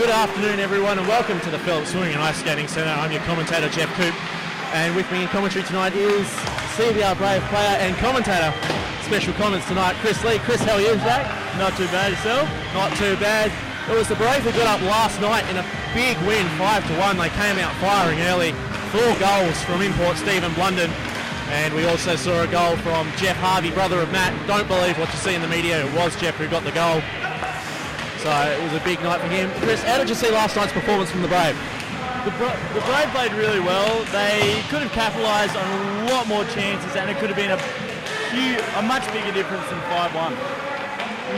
Good afternoon, everyone, and welcome to the Phillips Swimming and Ice Skating Centre. I'm your commentator, Jeff Coop, and with me in commentary tonight is CBR Brave player and commentator. Special comments tonight, Chris Lee. Chris, how are you today? Not too bad, yourself? Not too bad. It was the Brave who got up last night in a big win, 5-1. They came out firing early. 4 goals from import Stephen Blunden, and we also saw a goal from Jeff Harvey, brother of Matt. Don't believe what you see in the media. It was Jeff who got the goal. So it was a big night for him. Chris, how did you see last night's performance from the Brave? The Brave played really well. They could have capitalised on a lot more chances, and it could have been a much bigger difference than 5-1.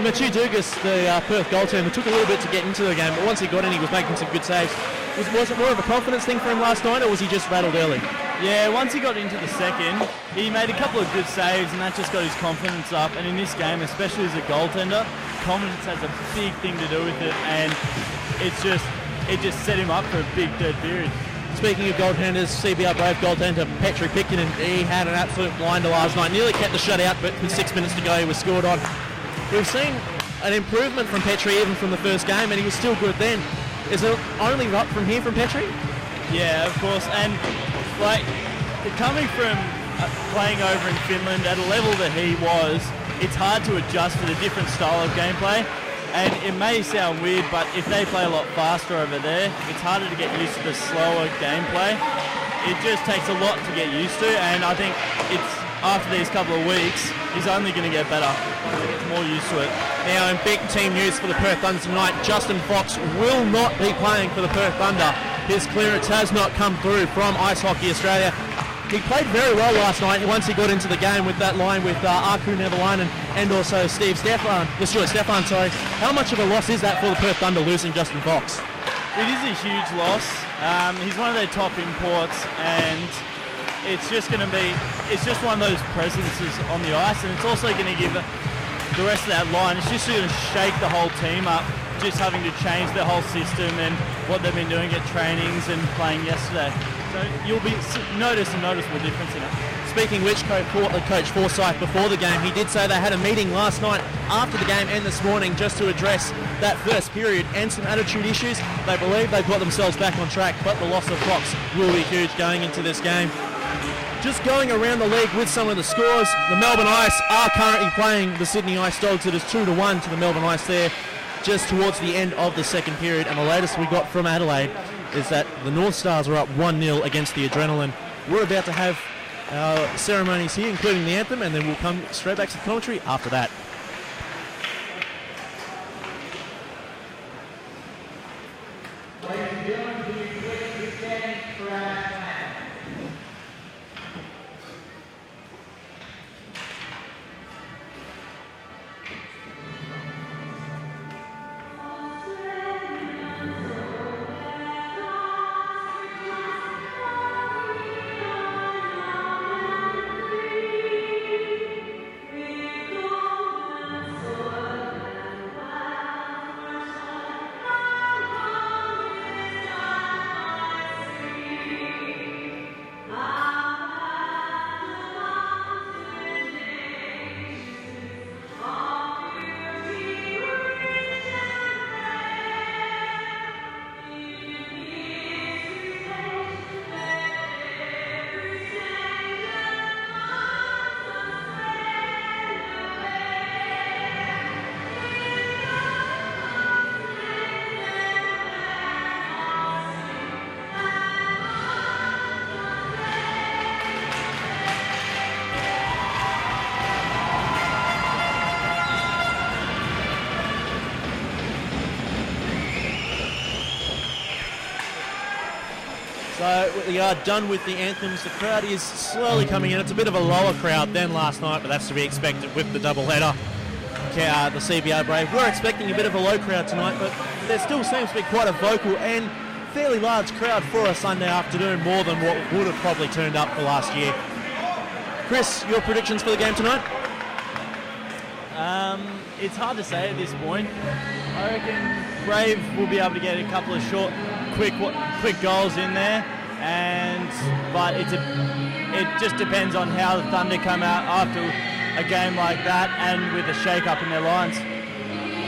Matthew Dugas, the Perth goaltender, took a little bit to get into the game, but once he got in, he was making some good saves. Was it more of a confidence thing for him last night, or was he just rattled early? Yeah, once he got into the second, he made a couple of good saves, and that just got his confidence up. And in this game, especially as a goaltender, confidence has a big thing to do with it, and it just set him up for a big third period. Speaking of goaltenders, CBR Brave goaltender Petri Pickinen, he had an absolute blinder last night. Nearly kept the shutout, but with 6 minutes to go, he was scored on. We've seen an improvement from Petri even from the first game, and he was still good then. Is it only up from here from Petri? Yeah, of course. And like coming from playing over in Finland at a level that he was, it's hard to adjust to the different style of gameplay. And it may sound weird, but if they play a lot faster over there, it's harder to get used to the slower gameplay. It just takes a lot to get used to, and I think it's after these couple of weeks, he's only going to get better. He gets more used to it. Now, in big team news for the Perth Thunder tonight, Justin Fox will not be playing for the Perth Thunder. His clearance has not come through from Ice Hockey Australia. He played very well last night once he got into the game with that line with Aku Nevalainen and also Stuart Stefan. How much of a loss is that for the Perth Thunder losing Justin Fox? It is a huge loss. He's one of their top imports, and it's just one of those presences on the ice, and it's also going to give the rest of that line, it's just going to shake the whole team up, just having to change their whole system and what they've been doing at trainings and playing yesterday. So you'll notice a noticeable difference in it. Speaking of which, Coach Forsyth, before the game, he did say they had a meeting last night after the game and this morning just to address that first period and some attitude issues. They believe they've got themselves back on track, but the loss of Fox will be huge going into this game. Just going around the league with some of the scores, the Melbourne Ice are currently playing the Sydney Ice Dogs. It is 2-1 to the Melbourne Ice there just towards the end of the second period, and the latest we got from Adelaide is that the North Stars are up 1-0 against the Adrenaline. We're about to have our ceremonies here, including the anthem, and then we'll come straight back to the commentary after that. So we are done with the anthems. The crowd is slowly coming in. It's a bit of a lower crowd than last night, but that's to be expected with the doubleheader. The CBR Brave were expecting a bit of a low crowd tonight, but there still seems to be quite a vocal and fairly large crowd for a Sunday afternoon, more than what would have probably turned up for last year. Chris, your predictions for the game tonight? It's hard to say at this point. I reckon Brave will be able to get a couple of short, quick goals in there, but it just depends on how the Thunder come out after a game like that and with a shake-up in their lines.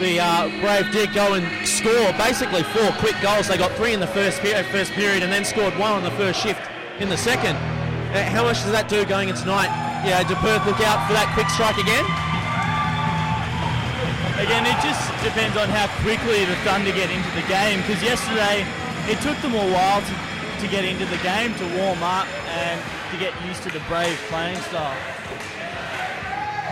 The Brave did go and score basically 4 quick goals. They got 3 in the first period and then scored 1 on the first shift in the second. How much does that do going into tonight? Yeah, do Perth look out for that quick strike again? Again, it just depends on how quickly the Thunder get into the game, because yesterday it took them a while to get into the game, to warm up and to get used to the Brave playing style.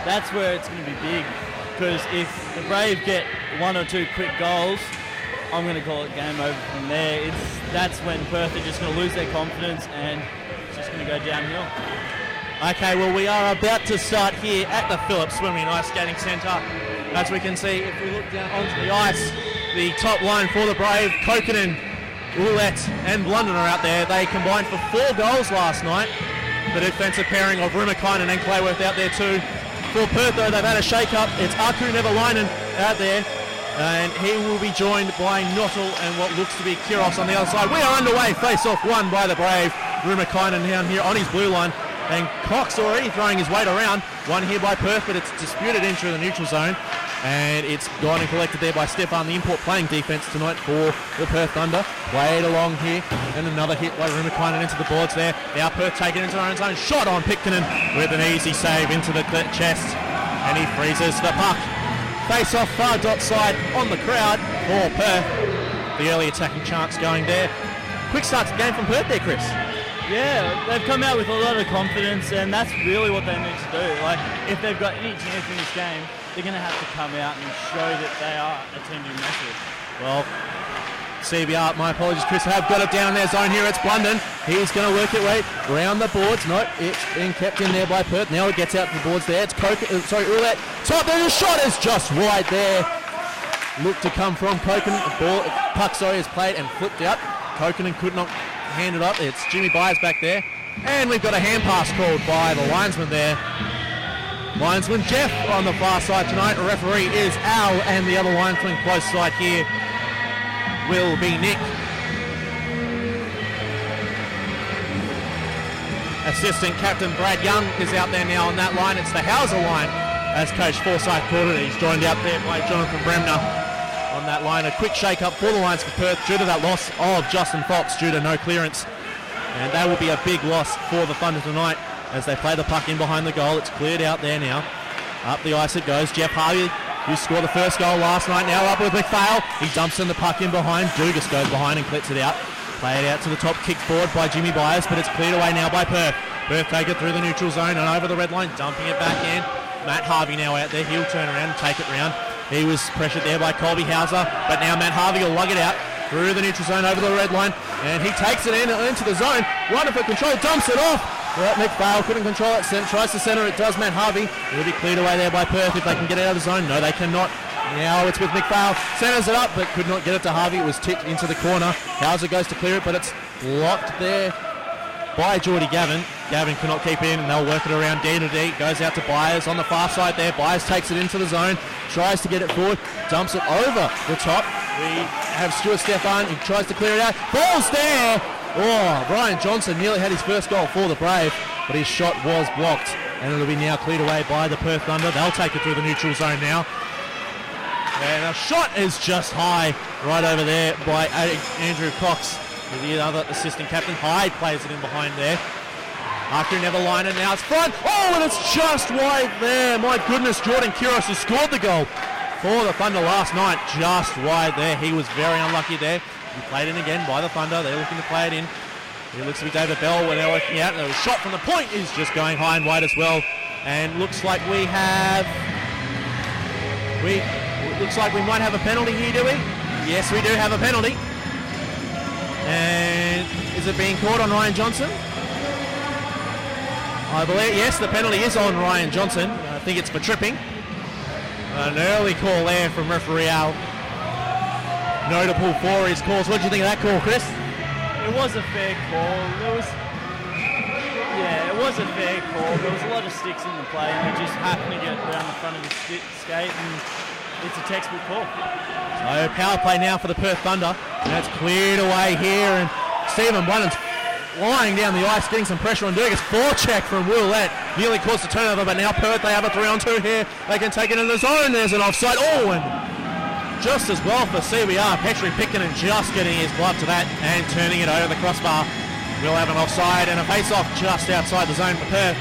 That's where it's going to be big, because if the Brave get 1 or 2 quick goals, I'm going to call it game over from there. That's when Perth are just going to lose their confidence and it's just going to go downhill. Okay, well, we are about to start here at the Phillips Swimming and Ice Skating Centre. As we can see, if we look down onto the ice, the top line for the Brave, Kokanen, Ouellette and Blunden are out there. They combined for 4 goals last night. The defensive pairing of Rumakainen and Clayworth out there too. For Perth, though, they've had a shake-up. It's Aku Nevalainen out there, and he will be joined by Nottle and what looks to be Kiros on the other side. We are underway. Face-off won by the Brave. Rumakainen down here on his blue line, and Cox already throwing his weight around. One here by Perth, but it's disputed into the neutral zone, and it's gone and collected there by Stefan, the import playing defence tonight for the Perth Thunder. Played along here, and another hit by Rumakainen into the boards there. Now Perth taken into their own zone. Shot on Pitkanen with an easy save into the chest, and he freezes the puck. Face off far dot side on the crowd for Perth. The early attacking chance going there. Quick start to the game from Perth there, Chris. Yeah, they've come out with a lot of confidence, and that's really what they need to do. Like, if they've got any chance in this game, they're going to have to come out and show that they are a team to mess with. Well, CBR, my apologies, Chris, have got it down in their zone here. It's Blunden. He's going to work it way around the boards. No, it's being kept in there by Perth. Now it gets out the boards there. It's Ouellette. Top, and the shot is just wide there. Look to come from Kokanen. The puck is played and flipped out. Kokanen could not hand it up. It's Jimmy Byers back there. And we've got a hand pass called by the linesman there. Linesman Jeff on the far side tonight. Referee is Al, and the other linesman close side here will be Nick. Assistant captain Brad Young is out there now on that line. It's the Hauser line, as Coach Forsyth called it. He's joined out there by Jonathan Bremner on that line. A quick shake-up for the Lions for Perth due to that loss of Justin Fox due to no clearance. And that will be a big loss for the Thunder tonight as they play the puck in behind the goal. It's cleared out there now. Up the ice it goes. Jeff Harvey, who scored the first goal last night, now up with McPhail. He dumps in the puck in behind. Dugas goes behind and clips it out. Play it out to the top, kicked forward by Jimmy Byers, but it's cleared away now by Perth. Perth take it through the neutral zone and over the red line, dumping it back in. Matt Harvey now out there. He'll turn around and take it round. He was pressured there by Colby Hauser, but now Matt Harvey will lug it out through the neutral zone over the red line, and he takes it into the zone. Wonderful control, dumps it off. Well, McPhail couldn't control it, tries to centre it, does Matt Harvey. It'll be cleared away there by Perth if they can get it out of the zone. No, they cannot. Now it's with McPhail, centres it up, but could not get it to Harvey. It was tipped into the corner. Hauser goes to clear it, but it's blocked there by Geordie Gavin. Gavin cannot keep it in, and they'll work it around D to D. Goes out to Byers on the far side there. Byers takes it into the zone, tries to get it forward, dumps it over the top. We have Stuart Stefan. He tries to clear it out. Ball's there. Oh, Ryan Johnson nearly had his first goal for the Brave, but his shot was blocked, and it'll be now cleared away by the Perth Thunder. They'll take it through the neutral zone now. And a shot is just high right over there by Andrew Cox. The other assistant captain, Hyde, plays it in behind there. Aku Nevalainen, now it's front. Oh, and it's just wide there. My goodness, Jordan Kiros has scored the goal for the Thunder last night. Just wide there. He was very unlucky there. He played in again by the Thunder. They're looking to play it in. It looks to be David Bell when they're working out. And the shot from the point is just going high and wide as well. And looks like we might have a penalty here, do we? Yes, we do have a penalty. And is Is it being called on Ryan Johnson? I believe, yes, the penalty is on Ryan Johnson. I think it's for tripping. An early call there from referee Al. Notable for his calls. What do you think of that call, Chris? It was a fair call. It was a fair call. There was a lot of sticks in the play, and he just happened to get around the front of his skate, and it's a textbook call. So power play now for the Perth Thunder. And it's cleared away here, and Stephen Blunnen's flying down the ice, getting some pressure on Durgas. Forecheck from Willett. Nearly caused a turnover, but now Perth, they have a 3-on-2 here. They can take it in the zone. There's an offside. Oh, and just as well for CBR. Petrie Pickenen just getting his glove to that and turning it over the crossbar. We'll have an offside and a face-off just outside the zone for Perth.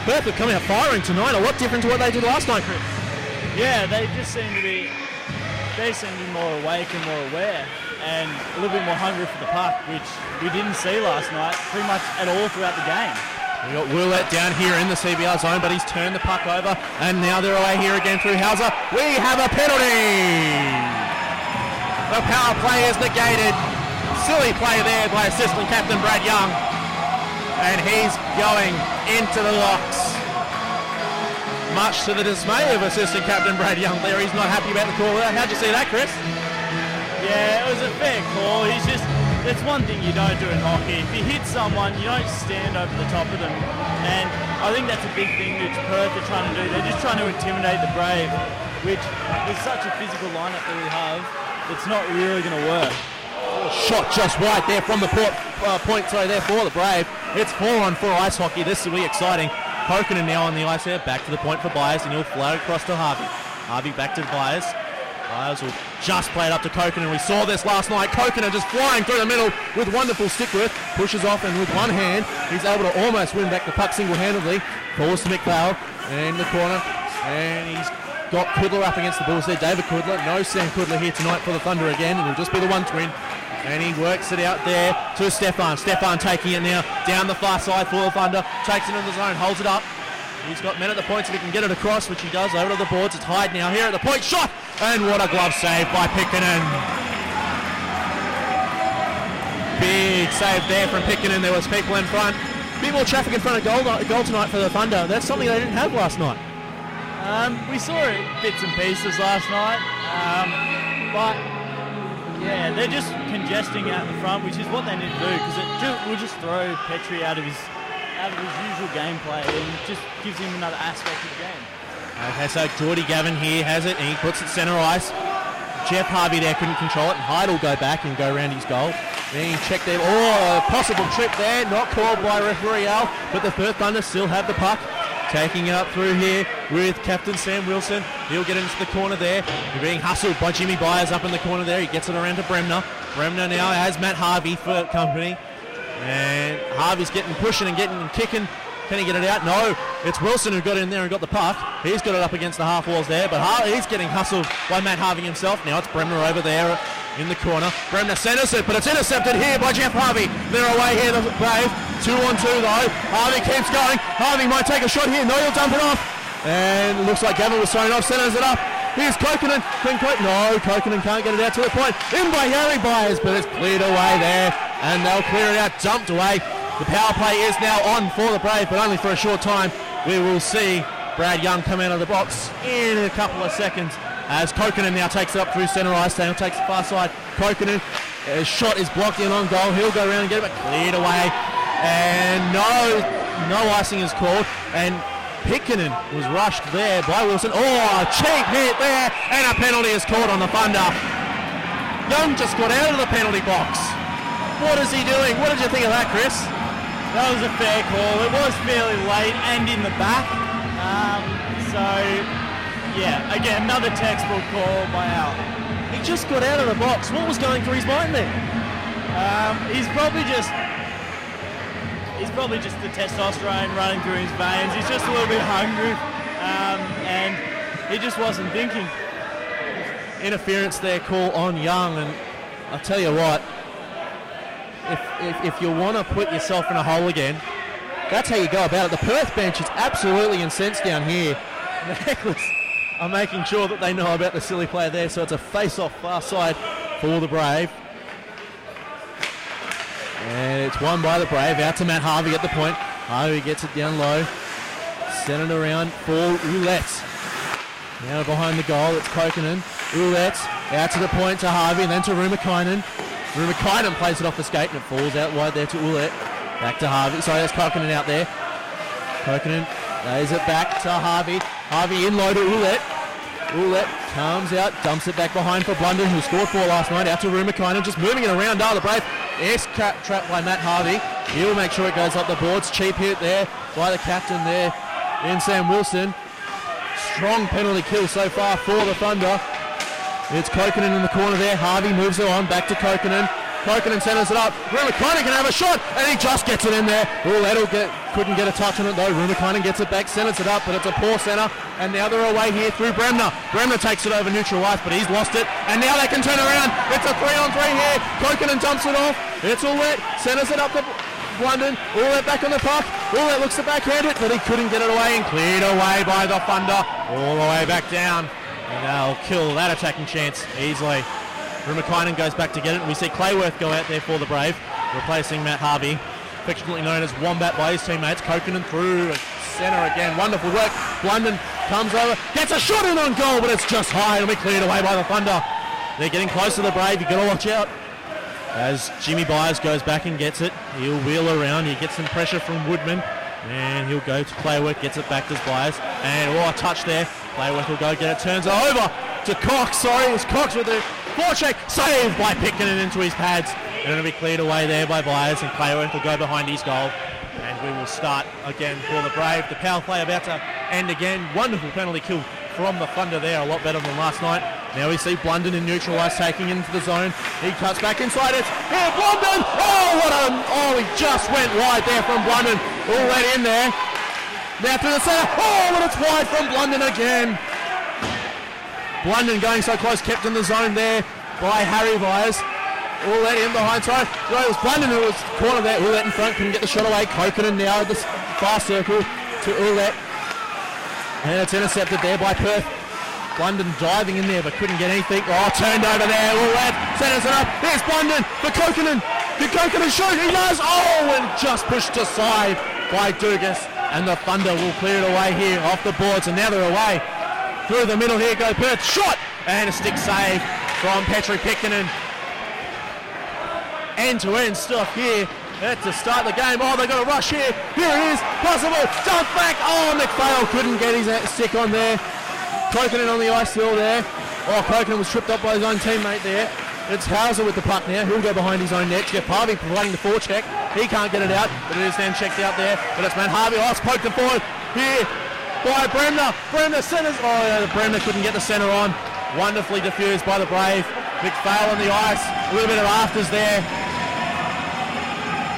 Perth are coming out firing tonight. A lot different to what they did last night, Chris. Yeah, they seem to be more awake and more aware, and a little bit more hungry for the puck, which we didn't see last night pretty much at all throughout the game. We got Willett down here in the CBR zone, but he's turned the puck over, and now they're away here again through Hauser. We have a penalty! The power play is negated. Silly play there by assistant captain Brad Young, and he's going into the locks. Much to the dismay of assistant captain Brad Young there. He's not happy about the call. How'd you see that, Chris? Yeah, it was a fair call. That's one thing you don't do in hockey. If you hit someone, you don't stand over the top of them. And I think that's a big thing which Perth are trying to do. They're just trying to intimidate the Brave, which with such a physical lineup that we have, it's not really going to work. Shot just right there from the point there for the Brave. It's 4-on-4 ice hockey. This will be exciting. Kokanen now on the ice here, back to the point for Byers, and he'll float across to Harvey. Harvey back to Byers. Byers will just play it up to Kokanen. We saw this last night. Kokanen just flying through the middle with wonderful stick work. Pushes off, and with one hand, he's able to almost win back the puck single-handedly. Calls to McLeod in the corner, and he's got Kudler up against the Bulls there. David Kudler. No Sam Kudler here tonight for the Thunder again. It'll just be the one twin. And he works it out there to Stefan. Stefan taking it now down the far side for the Thunder. Takes it into the zone, holds it up. He's got men at the points if he can get it across, which he does. Over to the boards. It's Hyde now here at the point. Shot! And what a glove save by Pickenen. Big save there from Pickenen. There was people in front. A bit more traffic in front of goal tonight for the Thunder. That's something they didn't have last night. We saw it bits and pieces last night. But yeah, they're just congesting out the front, which is what they need to do, because it will just throw Petrie out of his usual gameplay, and it just gives him another aspect of the game. Okay, so Geordie Gavin here has it, and he puts it centre ice. Jeff Harvey there couldn't control it, and Hyde will go back and go around his goal. Then he checked there. Oh, a possible trip there, not called by referee Al, but the Perth Thunder still have the puck. Taking it up through here with Captain Sam Wilson. He'll get into the corner there. He's being hustled by Jimmy Byers up in the corner there. He gets it around to Bremner. Bremner now has Matt Harvey for company. And Harvey's getting pushing and getting and kicking. Can he get it out? No. It's Wilson who got in there and got the puck. He's got it up against the half walls there, but he's getting hustled by Matt Harvey himself. Now it's Bremner over there in the corner. Bremner centers it, but it's intercepted here by Jeff Harvey. They're away here, the Brave. 2-on-2 though. Harvey keeps going. Harvey might take a shot here. No, he'll dump it off. And looks like Gavin was thrown off. Centers it up. Here's Kokanen. No, Kokanen can't get it out to the point. In by Harry Byers, but it's cleared away there. And they'll clear it out. Dumped away. The power play is now on for the Brave, but only for a short time. We will see Brad Young come out of the box in a couple of seconds as Kokanen now takes it up through centre ice. Now takes the far side. Kokanen, his shot is blocked in on goal. He'll go around and get it, but cleared away. And no icing is called. And Pickenen was rushed there by Wilson. Oh, a cheap hit there, and a penalty is called on the Thunder. Young just got out of the penalty box. What is he doing? What did you think of that, Chris? That was a fair call. It was fairly late and in the back. Yeah, again, another textbook call by Al. He just got out of the box. What was going through his mind there? He's probably just the testosterone running through his veins. He's just a little bit hungry, and he just wasn't thinking. Interference there, call on Young, and I'll tell you what, if you want to put yourself in a hole again, that's how you go about it. The Perth bench is absolutely incensed down here. The Hecklers are making sure that they know about the silly play there, so it's a face-off far side for the Brave. And it's won by the Brave. Out to Matt Harvey at the point. Harvey gets it down low. Send it around for Ouellette. Now behind the goal, it's Kokanen. Ouellette out to the point to Harvey and then to Rumakainen. Rumakainen plays it off the skate and it falls out wide there to Ouellette. Back to Harvey. Sorry, that's Kokanen out there. Kokanen lays it back to Harvey. Harvey in low to Ouellette. Ouellette comes out, dumps it back behind for Blunden, who scored 4 last night. Out to Rumakainen, just moving it around. The Brave. Yes, trapped by Matt Harvey. He'll make sure it goes up the boards. Cheap hit there by the captain there in Sam Wilson. Strong penalty kill so far for the Thunder. It's Kokanen in the corner there. Harvey moves it on, back to Kokanen. Kokanen centers it up. Rumakainen can have a shot, and he just gets it in there. Couldn't get a touch on it though. Rumakainen gets it back, centers it up, but it's a poor center. And now they're away here through Bremner. Bremner takes it over neutral ice, but he's lost it. And now they can turn around. It's a 3-on-3 here. Kokanen dumps it off. It's Ouellette, centers it up to Blunden. Ouellette back on the puck. Ouellette looks to backhand it, but he couldn't get it away, and cleared away by the Thunder. All the way back down. And they'll kill that attacking chance easily. Rumakainen goes back to get it, and we see Clayworth go out there for the Brave, replacing Matt Harvey, affectionately known as Wombat by his teammates. Kokanen through centre again. Wonderful work. Blunden comes over, gets a shot in on goal, but it's just high. It'll be cleared away by the Thunder. They're getting close to the Brave. You've got to watch out. As Jimmy Byers goes back and gets it, he'll wheel around. He gets some pressure from Woodman, and he'll go to Clayworth, gets it back to Byers, and a touch there. Clayworth will go get it, turns it over to Cox. Sorry, it's Cox with the forecheck, saved by picking it into his pads, and it'll be cleared away there by Byers, and Clayworth will go behind his goal, and we will start again for the Brave. The power play about to end again. Wonderful penalty kill from the Thunder there, a lot better than last night. Now we see Blunden in neutral ice taking into the zone. He cuts back inside it. Here, Blunden! Oh, he just went wide there from Blunden. All right in there. Now through the centre. Oh, but it's wide from Blunden again. Blunden going so close, kept in the zone there by Harry Byers. Ouellette in behind. Sorry, it was Blunden who was corner there. Ouellette in front, couldn't get the shot away. Kokanen now at the far circle to Ouellette. And it's intercepted there by Perth. Blunden diving in there but couldn't get anything. Oh, turned over there. Ouellette centers it up. Here's Blunden for Kokanen. Did Kokanen shoot? He does. Oh, and just pushed aside by Dugas. And the Thunder will clear it away here off the boards. And now they're away. Through the middle here go Perth. Shot! And a stick save from Petri Pikkanen. End-to-end stuff here to start the game. Oh, they've got a rush here. Here it is. Possible. Dump back. Oh, McPhail couldn't get his stick on there. Kokanen on the ice still there. Oh, Kokanen was tripped up by his own teammate there. It's Hauser with the puck now. He'll go behind his own net. Jeff Harvey providing the forecheck. He can't get it out, but it is then checked out there. But it's Matt Harvey. Oh, it's poked it forward here by Bremner. Bremner centers. Oh, yeah, Bremner couldn't get the centre on. Wonderfully diffused by the Brave. McPhail on the ice. A little bit of afters there.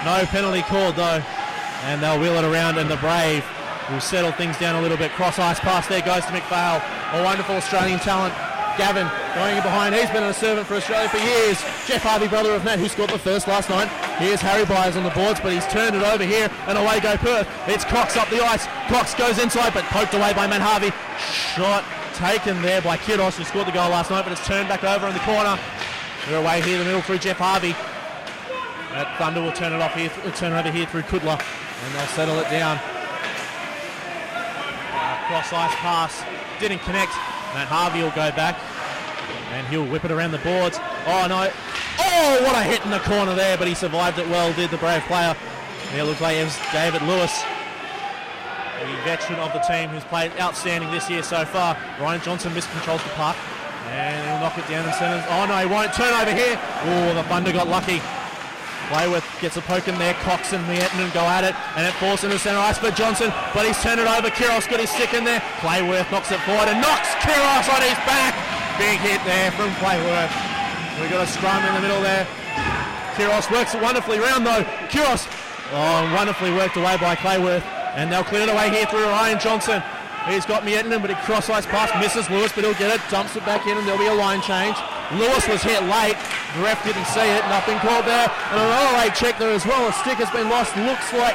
No penalty called though. And they'll wheel it around, and the Brave will settle things down a little bit. Cross ice pass there goes to McPhail. A wonderful Australian talent. Gavin going in behind. He's been a servant for Australia for years. Jeff Harvey, brother of Matt, who scored the first last night. Here's Harry Byers on the boards, but he's turned it over here, and away go Perth. It's Cox up the ice. Cox goes inside, but poked away by Matt Harvey. Shot taken there by Kiros, who scored the goal last night, but it's turned back over in the corner. They're away here in the middle through Jeff Harvey. That Thunder will turn it off here, turn it over here through Kudla, and they'll settle it down. Cross ice pass didn't connect. Matt Harvey will go back and he'll whip it around the boards. Oh no. Oh, what a hit in the corner there, but he survived it well, did the Brave player. It looks like it was David Lewis, the veteran of the team who's played outstanding this year so far. Ryan Johnson miscontrols the puck and he'll knock it down in centre. Oh no, he won't. Turn over here. Oh, the Thunder got lucky. Clayworth gets a poke in there. Cox and Miettinen go at it, and it falls into centre ice for Johnson, but he's turned it over. Kiros got his stick in there. Clayworth knocks it forward and knocks Kiros on his back. Big hit there from Clayworth. We've got a scrum in the middle there. Kiros works it wonderfully round though. Kiros, wonderfully worked away by Clayworth, and they'll clear it away here through Ryan Johnson. He's got Miettinen, but he cross ice pass, misses Lewis, but he'll get it, dumps it back in, and there'll be a line change. Lewis was hit late. The ref didn't see it. Nothing called there. And another late check there as well. A stick has been lost. Looks like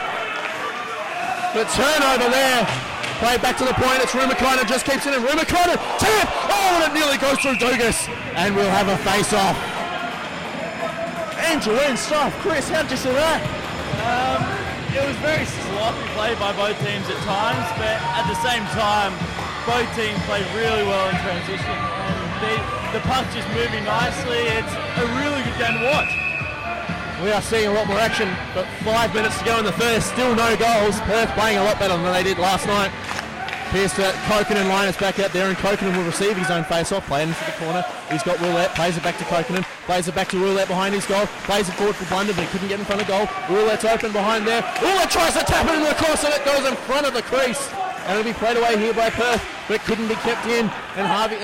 the turnover there. Play back to the point. It's Rumakainen. Just keeps it in. Rumakainen. Tap. Oh, and it nearly goes through Dugas. And we'll have a face-off. game-to-win stuff. Chris, how did you see that? It was very sloppy play by both teams at times, but at the same time, both teams played really well in transition. And the puck's just moving nicely. It's a really good game to watch. We are seeing a lot more action, but 5 minutes to go in the first, still no goals. Perth playing a lot better than they did last night. Here's to Kokanen. Linus back out there, and Kokanen will receive his own face-off, playing into the corner. He's got Roulette, plays it back to Kokanen, plays it back to Roulette behind his goal, plays it forward for Blunder, but he couldn't get in front of goal. Roulette's open behind there. Roulette tries to tap it into the cross, and it goes in front of the crease. And it'll be played away here by Perth, but it couldn't be kept in. And Harvey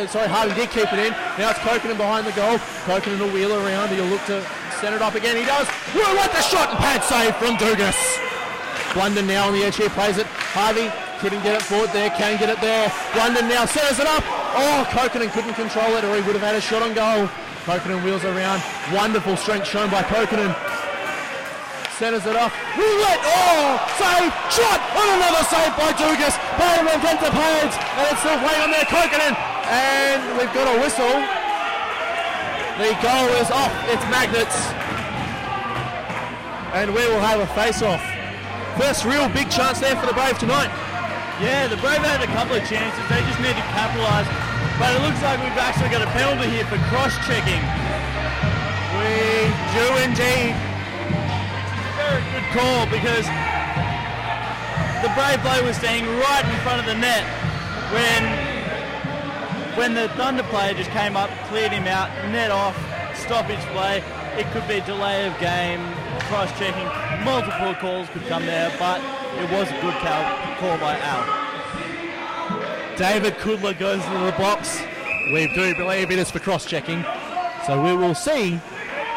did keep it in. Now it's Kokanen behind the goal. Kokanen will wheel around. He'll look to set it up again. He does. Roulette the shot and pad save from Dugas. Blunden now on the edge here, plays it. Harvey couldn't get it forward there, can get it there. Blunden now centers it up. Oh, Kokanen couldn't control it, or he would have had a shot on goal. Kokanen wheels around. Wonderful strength shown by Kokanen. Centers it up. Roulette! Oh! Save! Shot! And another save by Dugas. Playing against the pads. And it's still playing on there. Kokanen. And we've got a whistle. The goal is off. It's Magnets. And we will have a face-off. First real big chance there for the Brave tonight. Yeah, the Brave had a couple of chances. They just need to capitalise. But it looks like we've actually got a penalty here for cross-checking. We do indeed. Very good call, because the Brave player was staying right in front of the net when the Thunder player just came up, cleared him out, net off, stoppage play. It could be delay of game, cross-checking, multiple calls could come there, but it was a good call by Al. David Kudler goes into the box. We do believe it is for cross-checking. So we will see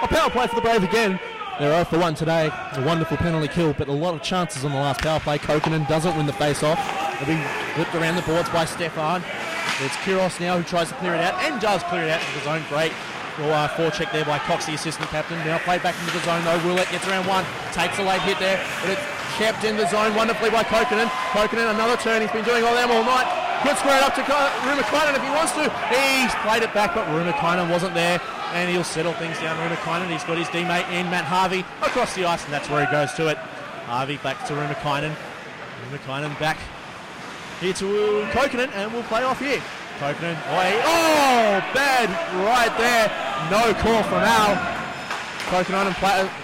a power play for the Brave again. They're 0 for 1 today. A wonderful penalty kill, but a lot of chances on the last power play. Kokanen doesn't win the face-off. It'll be whipped around the boards by Stefan. It's Kiros now who tries to clear it out, and does clear it out into the zone. Great forecheck there by Cox, the assistant captain. Now played back into the zone though. Roulette gets around one, takes a late hit there, but it's kept in the zone wonderfully by Kokanen. Kokanen, another turn. He's been doing all them all night. Could square it up to Rumakainen if he wants to. He's played it back, but Rumakainen wasn't there. And he'll settle things down. Rumakainen, he's got his teammate in, Matt Harvey, across the ice, and that's where he goes to it. Harvey back to Rumakainen. Rumakainen back here to Kokanen, and we'll play off here. Kokanen, oh, bad right there. No call from Al. Kokanen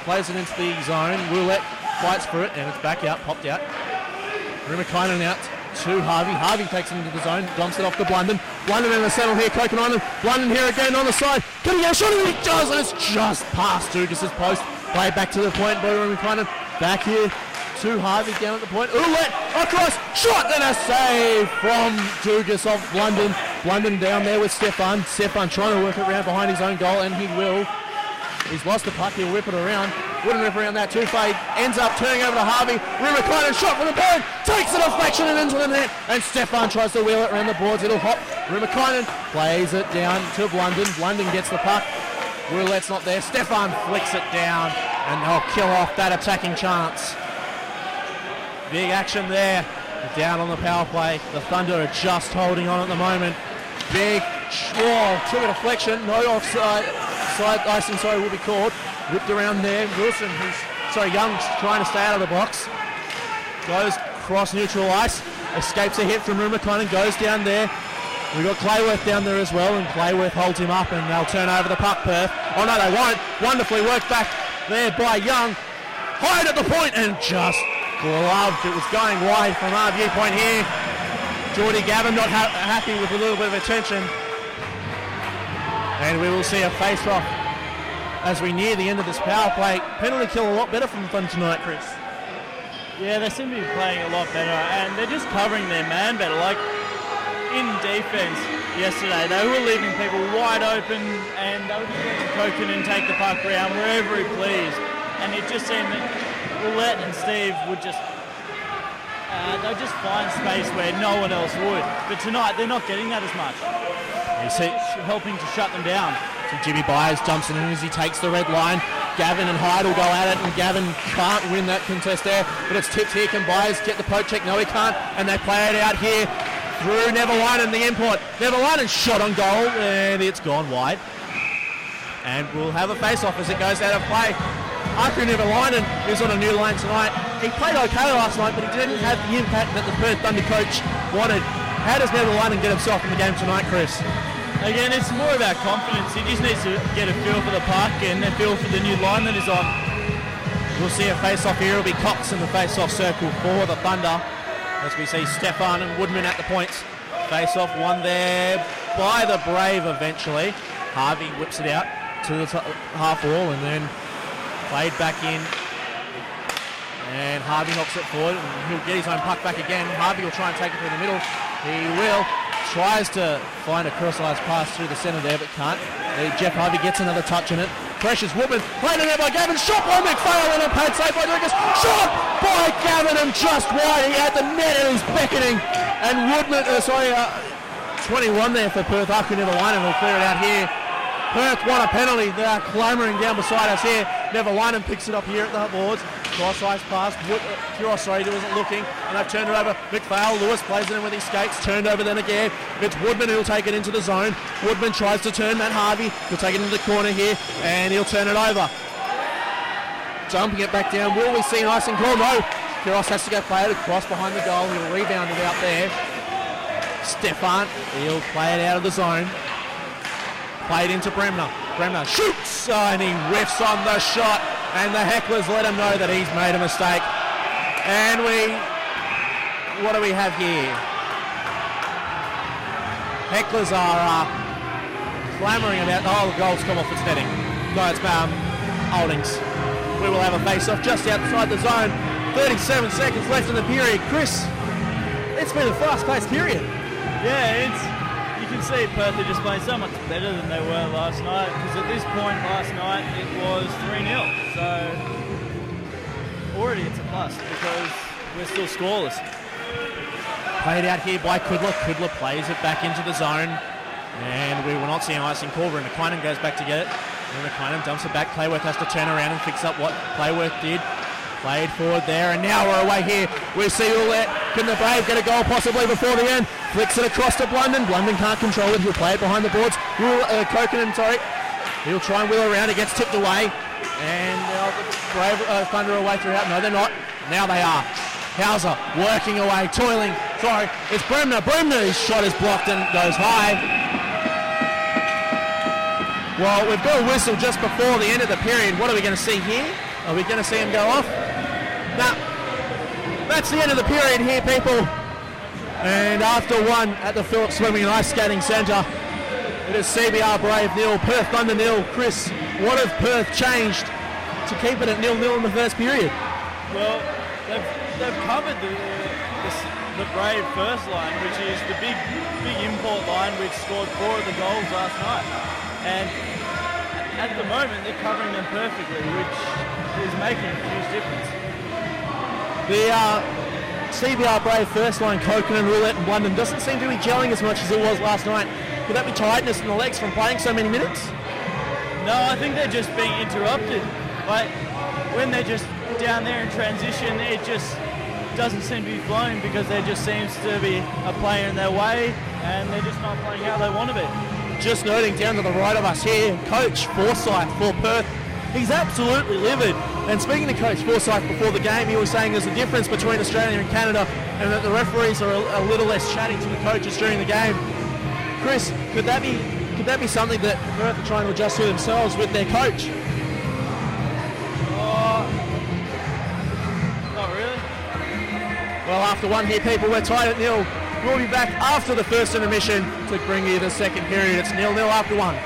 plays it into the zone. Roulette fights for it, and it's back out, popped out. Rumakainen out to Harvey. Harvey takes it into the zone, dumps it off to Blunden. Blunden in the settle here, Kokanen. Blunden here again on the side. Can he get a shot? And he does, and it's just past Dugas' post. Play back to the point by Rumakainen. Back here to Harvey down at the point. Roulette across, shot, and a save from Dugas off Blunden. Blunden down there with Stefan. Stefan trying to work it around behind his own goal, and he will. He's lost the puck, he'll whip it around. Wouldn't whip around that too far. Ends up turning over to Harvey. Rumakainen shot from the point. Takes a deflection and into the net. And Stefan tries to wheel it around the boards. It'll hop. Rumakainen plays it down to Blunden. Blunden gets the puck. Roulette's not there. Stefan flicks it down. And they'll kill off that attacking chance. Big action there. Down on the power play. The Thunder are just holding on at the moment. Big, took a deflection. No offside. Icing will be called. Whipped around there. Wilson, Young's trying to stay out of the box. Goes cross neutral ice. Escapes a hit from Rumakainen. Goes down there. We've got Clayworth down there as well, and Clayworth holds him up, and they'll turn over the puck, Perth. Oh no, they won't. Wonderfully worked back there by Young. High at the point and just gloved. It was going wide from our viewpoint here. Geordie Gavin not happy with a little bit of attention. And we will see a face-off as we near the end of this power play. Penalty kill a lot better from Thunder tonight, Chris. Yeah, they seem to be playing a lot better, and they're just covering their man better. Like in defence yesterday, they were leaving people wide open, and they were just letting Kokanen take the puck around wherever he pleased. And it just seemed that Roulette and Steve would just they'll just find space where no one else would. But tonight, they're not getting that as much. Helping to shut them down. So Jimmy Byers jumps in as he takes the red line. Gavin and Hyde will go at it, and Gavin can't win that contest there, but it's tipped here. Can Byers get the poke check? No, he can't, and they play it out here through Neverline and the import. Neverline and shot on goal, and it's gone wide. And we'll have a face-off as it goes out of play. Aku Nivalainen is on a new line tonight. He played okay last night, but he didn't have the impact that the Perth Thunder coach wanted. How does Nivalainen get himself in the game tonight, Chris? Again, it's more about confidence. He just needs to get a feel for the puck and a feel for the new line that he's on. We'll see a face-off here. It'll be Cox in the face-off circle for the Thunder. As we see Stefan and Woodman at the points. Face-off won there by the Brave eventually. Harvey whips it out to the half wall and then played back in. And Harvey knocks it forward and he'll get his own puck back again. Harvey will try and take it through the middle. He will. Tries to find a cross-eyes pass through the centre there, but can't. Jeff Harvey gets another touch in it. Pressures Woodman. Played in there by Gavin. Shot by McPhail and a pad save by Lucas. Shot by Gavin and just wide. He had the net and he's beckoning. And Woodman, 21 there for Perth. Aku Nivalainen will clear it out here. Perth won a penalty. They are clamouring down beside us here. Nivalainen picks it up here at the boards. Cross-ice pass. Kurosari wasn't looking. And they've turned it over. McPhail. Lewis plays it in with his skates. Turned over then again. It's Woodman who'll take it into the zone. Woodman tries to turn Matt Harvey. He'll take it into the corner here. And he'll turn it over. Dumping it back down. Will we see an icing call? No. Kuros has to go play it across behind the goal. He'll rebound it out there. Stefan. He'll play it out of the zone. Played into Bremner. Bremner shoots, and he whiffs on the shot, and the hecklers let him know that he's made a mistake. And what do we have here? Hecklers are clamouring about, the goal's come off its netting. No, it's Holdings. We will have a face-off just outside the zone. 37 seconds left in the period. Chris, it's been a fast-paced period. Yeah, you can see Perth are just playing so much better than they were last night, because at this point last night it was 3-0. So already it's a plus because we're still scoreless. Played out here by Kudla. Kudla plays it back into the zone. And we will not see an icing call. Rinnakuinen goes back to get it. Rinnakuinen dumps it back. Clayworth has to turn around and fix up what Clayworth did. Played forward there, and now we're away here. We see Ouellette. Can the Brave get a goal possibly before the end? Flicks it across to Blunden. Blunden can't control it. He'll play it behind the boards. Kokanen, he'll try and wheel around. It gets tipped away. And the Brave Thunder are away throughout. No, they're not. Now they are. Hauser working away, toiling. Sorry, it's Bremner. Bremner's shot is blocked and goes high. Well, we've got a whistle just before the end of the period. What are we going to see here? Are we going to see him go off? No. That's the end of the period here, people. And after one at the Phillips Swimming and Ice Skating Centre, it is CBR Brave 0, Perth Thunder 0. Chris, what has Perth changed to keep it at 0-0 in the first period? Well, they've covered the Brave first line, which is the big import line which scored 4 of the goals last night. And at the moment, they're covering them perfectly, which is making a huge difference. The CBR Brave first line, Kokanen, Ouellette and Blunden doesn't seem to be gelling as much as it was last night. Could that be tiredness in the legs from playing so many minutes? No, I think they're just being interrupted. Like, when they're just down there in transition, it just doesn't seem to be flowing because there just seems to be a player in their way and they're just not playing how they want to be. Just noting down to the right of us here, Coach Forsyth for Perth. He's absolutely livid. And speaking to Coach Forsyth before the game, he was saying there's a difference between Australia and Canada and that the referees are a little less chatty to the coaches during the game. Chris, could that be something that Perth are trying to adjust to themselves with their coach? Not really. Well, after one here, people, we're tied at 0. We'll be back after the first intermission to bring you the second period. It's 0-0 after one.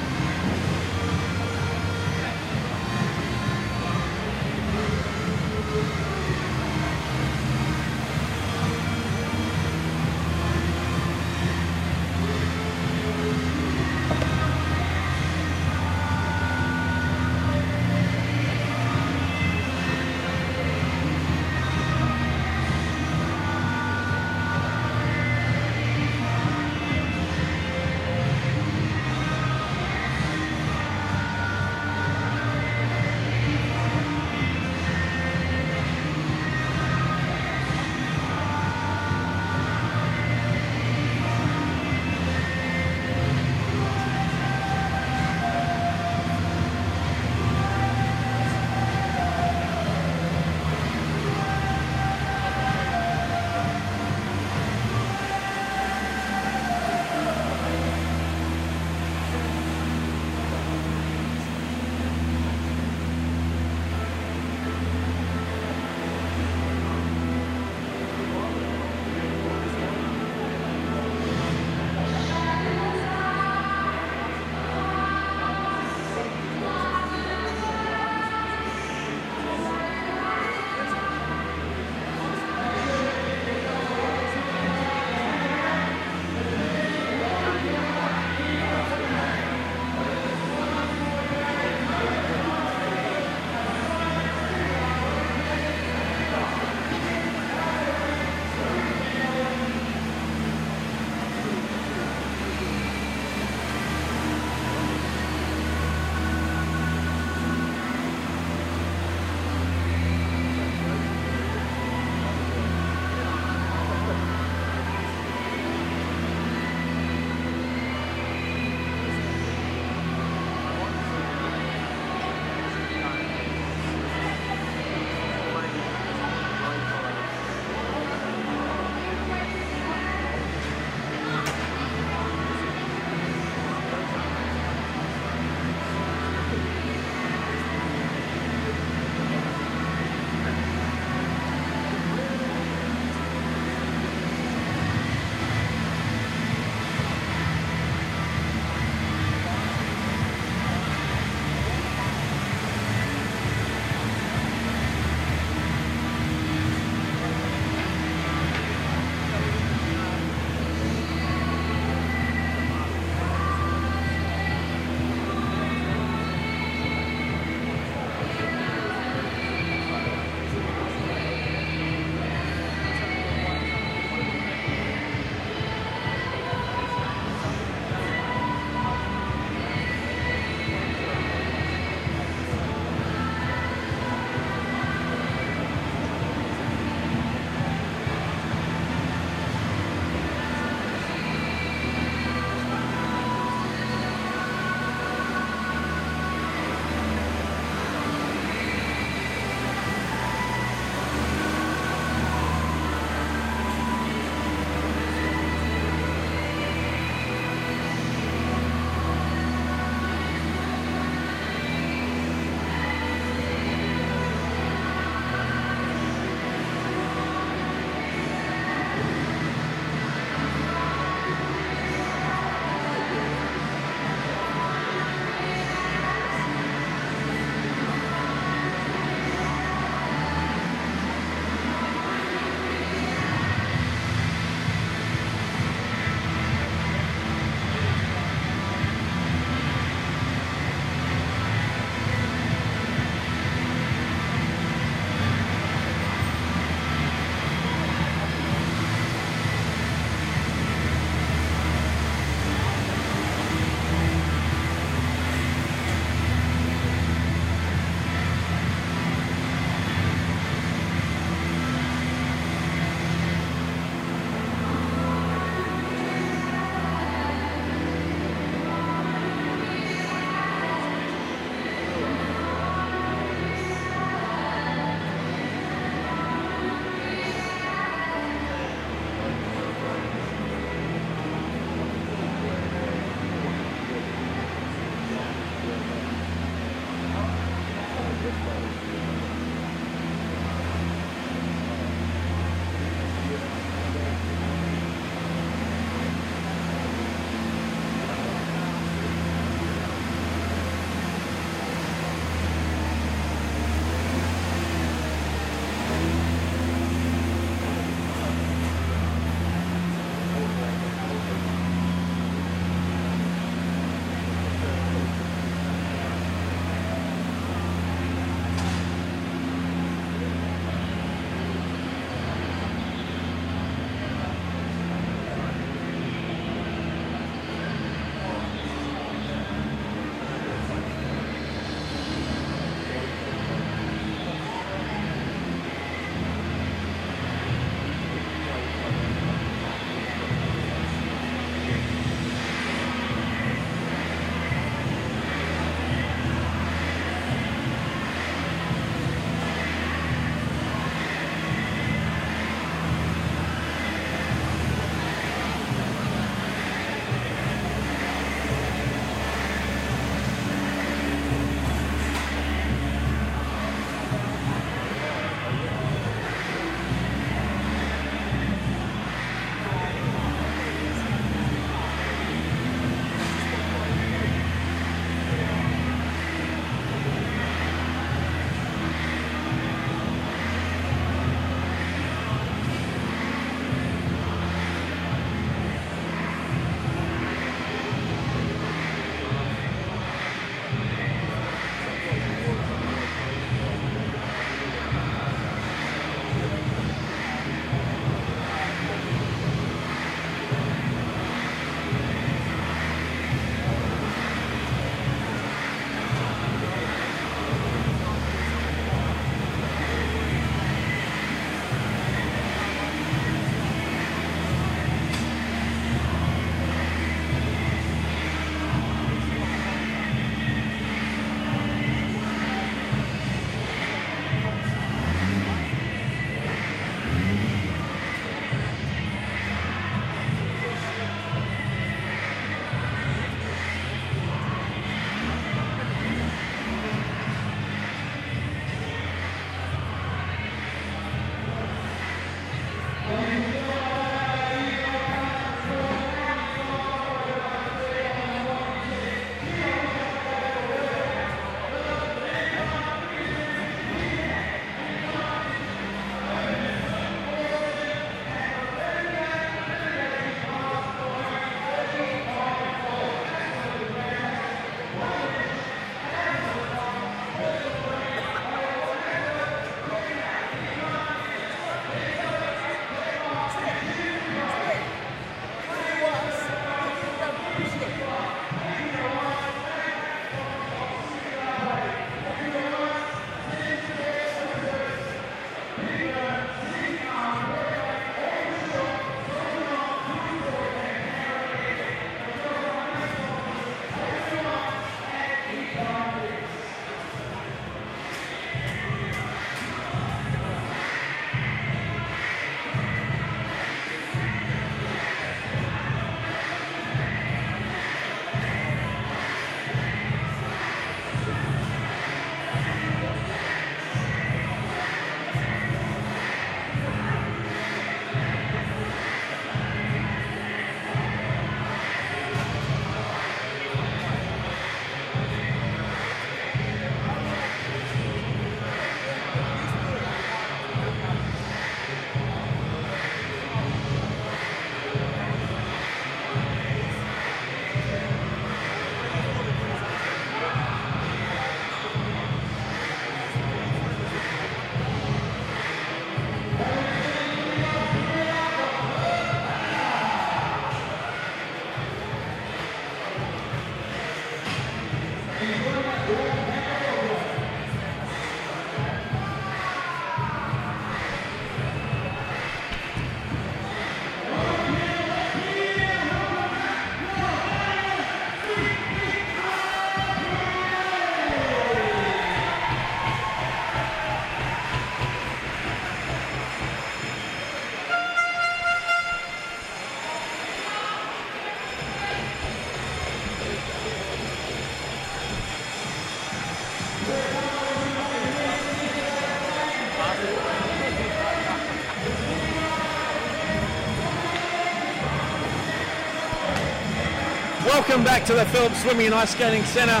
Welcome back to the Phillips Swimming and Ice Skating Centre.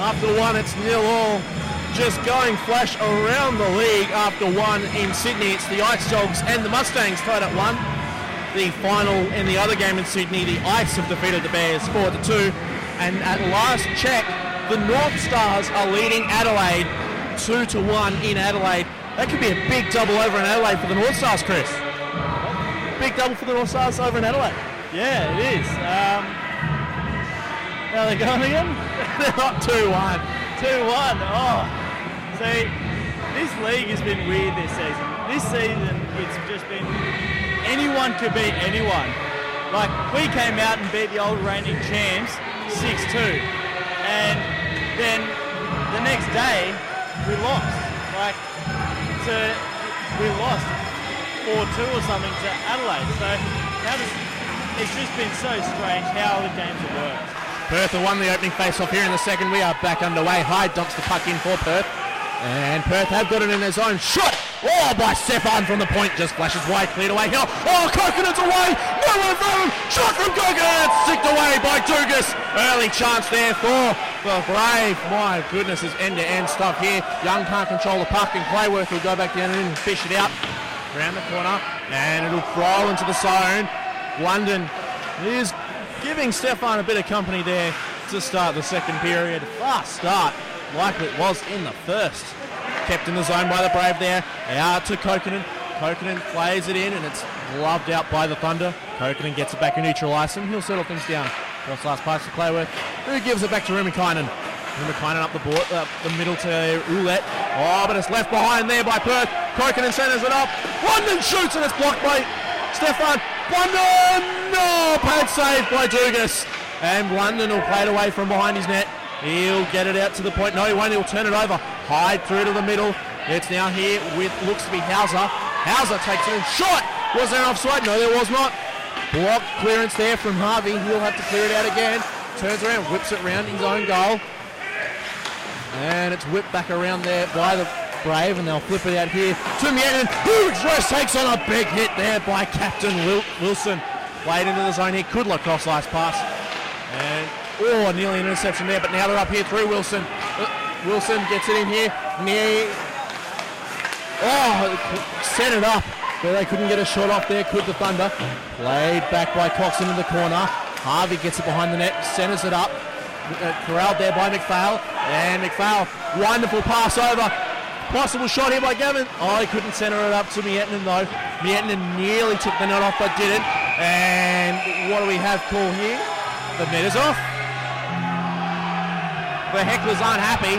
After one, it's 0-0. Just going flash around the league after one in Sydney. It's the Ice Dogs and the Mustangs tied at 1. The final in the other game in Sydney, the Ice have defeated the Bears 4-2. And at last check, the North Stars are leading Adelaide 2-1 in Adelaide. That could be a big double over in Adelaide for the North Stars, Chris. Big double for the North Stars over in Adelaide. Yeah, it is. How are they going again? They're up 2-1. 2-1. Oh. See, this league has been weird this season. This season, it's just been anyone could beat anyone. Like, we came out and beat the old reigning champs 6-2. And then the next day, we lost. We lost 4-2 or something to Adelaide. So it's just been so strange how the games have worked. Perth have won the opening face-off here in the second. We are back underway. Hyde dumps the puck in for Perth. And Perth have got it in their zone. Shot! Oh, by Stefan from the point. Just flashes wide, cleared away. Oh, Coconut's away! Nowhere from him! Shot from Coconut! Sticked away by Dugas. Early chance there for the Brave. My goodness, it's end-to-end stuff here. Young can't control the puck, and Clayworth will go back down and fish it out. Around the corner. And it'll roll into the zone. London is giving Stefan a bit of company there to start the second period. Fast start, like it was in the first. Kept in the zone by the Brave there. Out to Kokonen. Kokonen plays it in, and it's gloved out by the Thunder. Kokonen gets it back in neutral ice, and he'll settle things down. Cross last pass to Clayworth, who gives it back to Rumikainen. Rumikainen up the board, up the middle to Roulette. Oh, but it's left behind there by Perth. Kokonen centers it up. London shoots, and it's blocked by Stefan. London! No! Pad saved by Dugas. And London will play it away from behind his net. He'll get it out to the point. No, he won't. He'll turn it over. Hyde through to the middle. It's now here with, looks to be Hauser. Hauser takes it in. Shot! Was there offside? No, there was not. Block clearance there from Harvey. He'll have to clear it out again. Turns around, whips it round his own goal. And it's whipped back around there by the Brave, and they'll flip it out here to Mietten, who just takes on a big hit there by Captain Wilson. Played into the zone here. Kudla cross last pass. And, nearly an interception there, but now they're up here through Wilson. Wilson gets it in here. Set it up, but they couldn't get a shot off there, could the Thunder. Played back by Cox into the corner. Harvey gets it behind the net, centers it up. Corralled there by McPhail. And McPhail, wonderful pass over. Possible shot here by Gavin. Oh, he couldn't center it up to Mietten though. Mietten nearly took the net off, but didn't. And what do we have called here? The net is off. The hecklers aren't happy.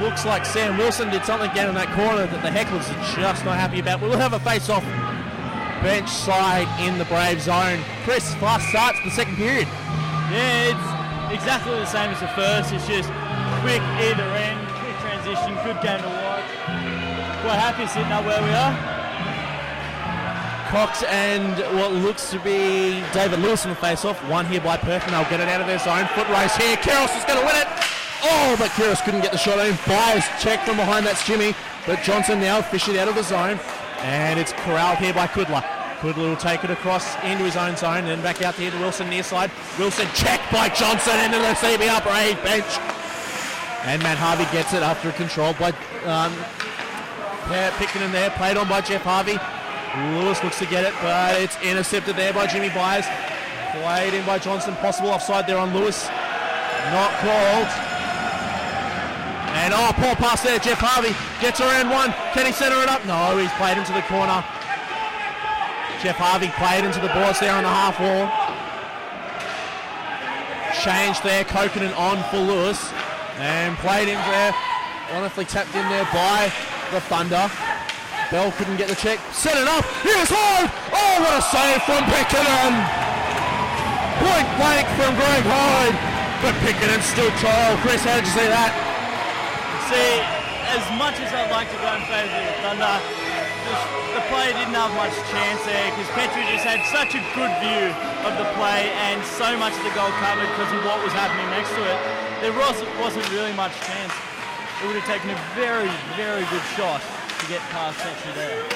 Looks like Sam Wilson did something again in that corner that the hecklers are just not happy about. We'll have a face-off bench side in the Brave zone. Chris, fast starts the second period. Yeah, it's exactly the same as the first. It's just quick either end, quick transition, good game to watch. Quite happy sitting up where we are. Cox and what looks to be David Lewis in the face-off. One here by Perth, and they'll get it out of their zone. Foot race here. Kyrgios is going to win it. Oh, but Kyrgios couldn't get the shot in. Byers check from behind, that's Jimmy. But Johnson now fish it out of the zone. And it's corralled here by Kudla. Kudla will take it across into his own zone, and then back out here to Wilson near side. Wilson checked by Johnson into the CBR Brave bench. And Matt Harvey gets it after controlled by Pickett there. Played on by Jeff Harvey. Lewis looks to get it, but it's intercepted there by Jimmy Byers. Played in by Johnson. Possible offside there on Lewis. Not called. And poor pass there. Jeff Harvey gets around one. Can he center it up? No, he's played into the corner. Jeff Harvey played into the boards there on the half wall. Changed there. Kokonen on for Lewis. And played in there. Wonderfully tapped in there by the Thunder. Bell couldn't get the check. Set it up. Here's Hyde. Oh, what a save from Pickett. Point blank from Greg Hyde. But Pickett stood tall. Chris, how did you see that? See, as much as I'd like to go in favour of the Thunder, the play didn't have much chance there because Petrie just had such a good view of the play and so much of the goal covered because of what was happening next to it. There wasn't really much chance. It would have taken a very, very good shot to get past Petrie there.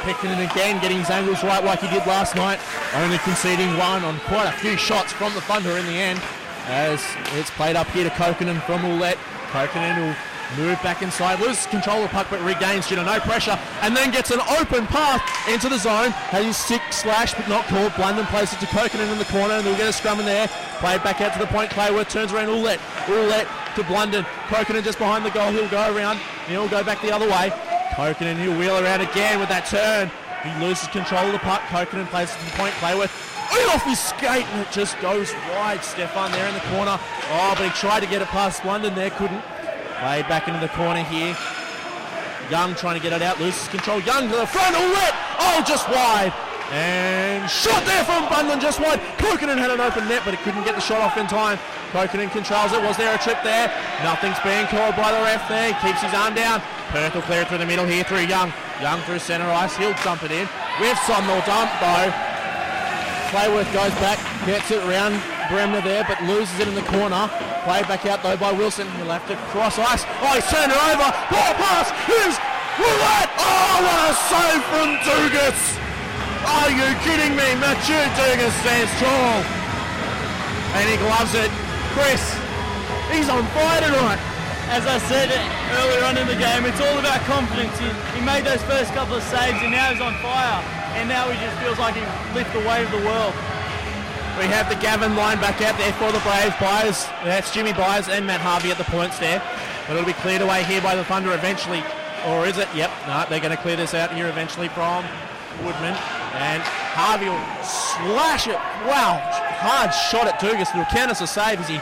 Pickenin again getting his angles right like he did last night, only conceding one on quite a few shots from the Thunder in the end, as it's played up here to Kokkonen from Ouellette. Kokkonen will move back inside, loses control of the puck but regains due to no pressure, and then gets an open path into the zone. Has his stick slashed but not called. Blunden plays it to Kokkonen in the corner and they'll get a scrum in there. Played back out to the point. Clayworth turns around Ouellette. Ouellette to Blunden. Kokkonen just behind the goal. He'll go around. He'll go back the other way. Kokkonen, he'll wheel around again with that turn. He loses control of the puck. Kokkonen plays it to the point. Clayworth off his skate and it just goes wide. Stefan there in the corner. Oh, but he tried to get it past Blunden there, couldn't. Played back into the corner here. Young trying to get it out, loses control. Young to the front, Ouellette! Oh, just wide. And shot there from Blunden, just wide. Kokkonen had an open net, but he couldn't get the shot off in time. Kokkonen controls it. Was there a trip there? Nothing's being called by the ref there. Keeps his arm down. Perth will clear it through the middle here through Young. Young through centre ice. He'll dump it in. Whiffs on the dump though. Clayworth goes back, gets it around Bremner there, but loses it in the corner. Played back out though by Wilson. He'll have to cross ice. Oh, he's turned it over. Ball pass. Here's Ouellette. Oh, what a save from Dugas. Are you kidding me? Mathieu Dugas stands tall. And he gloves it. Chris, he's on fire tonight. As I said earlier on in the game, it's all about confidence. He made those first couple of saves and now he's on fire. And now he just feels like he can lift the weight of the world. We have the Gavin line back out there for the Braves. Byers, that's Jimmy Byers and Matt Harvey at the points there. But it'll be cleared away here by the Thunder eventually. Or is it? Yep, no, they're going to clear this out here eventually from Woodman. And Harvey will slash it. Wow, hard shot at Dugas. It'll count as a save as he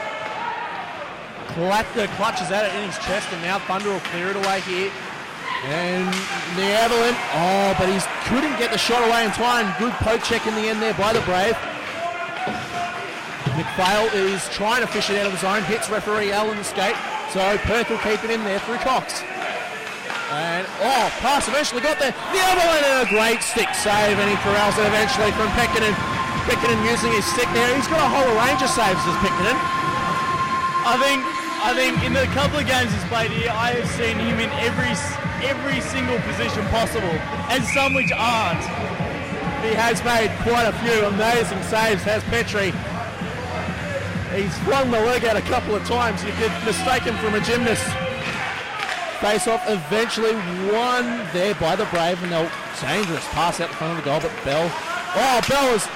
clutches at it in his chest. And now Thunder will clear it away here. And the Evelyn, oh, but he couldn't get the shot away in time. Good poke check in the end there by the Brave. McPhail is trying to fish it out of the zone, hits referee Al in the skate, so Perth will keep it in there through Cox. And, oh, pass eventually got there. The Evelyn and a great stick save, and he corrals it eventually from Pekkanen. Pekkanen using his stick there. He's got a whole range of saves as Pekkanen. I think in the couple of games he's played here, I have seen him in every single position possible, and some which aren't. He has made quite a few amazing saves, has Petrie. He's flung the leg out a couple of times. You could mistake him from a gymnast. Face off eventually won there by the Brave, and they'll dangerous pass out the front of the goal, but Bell has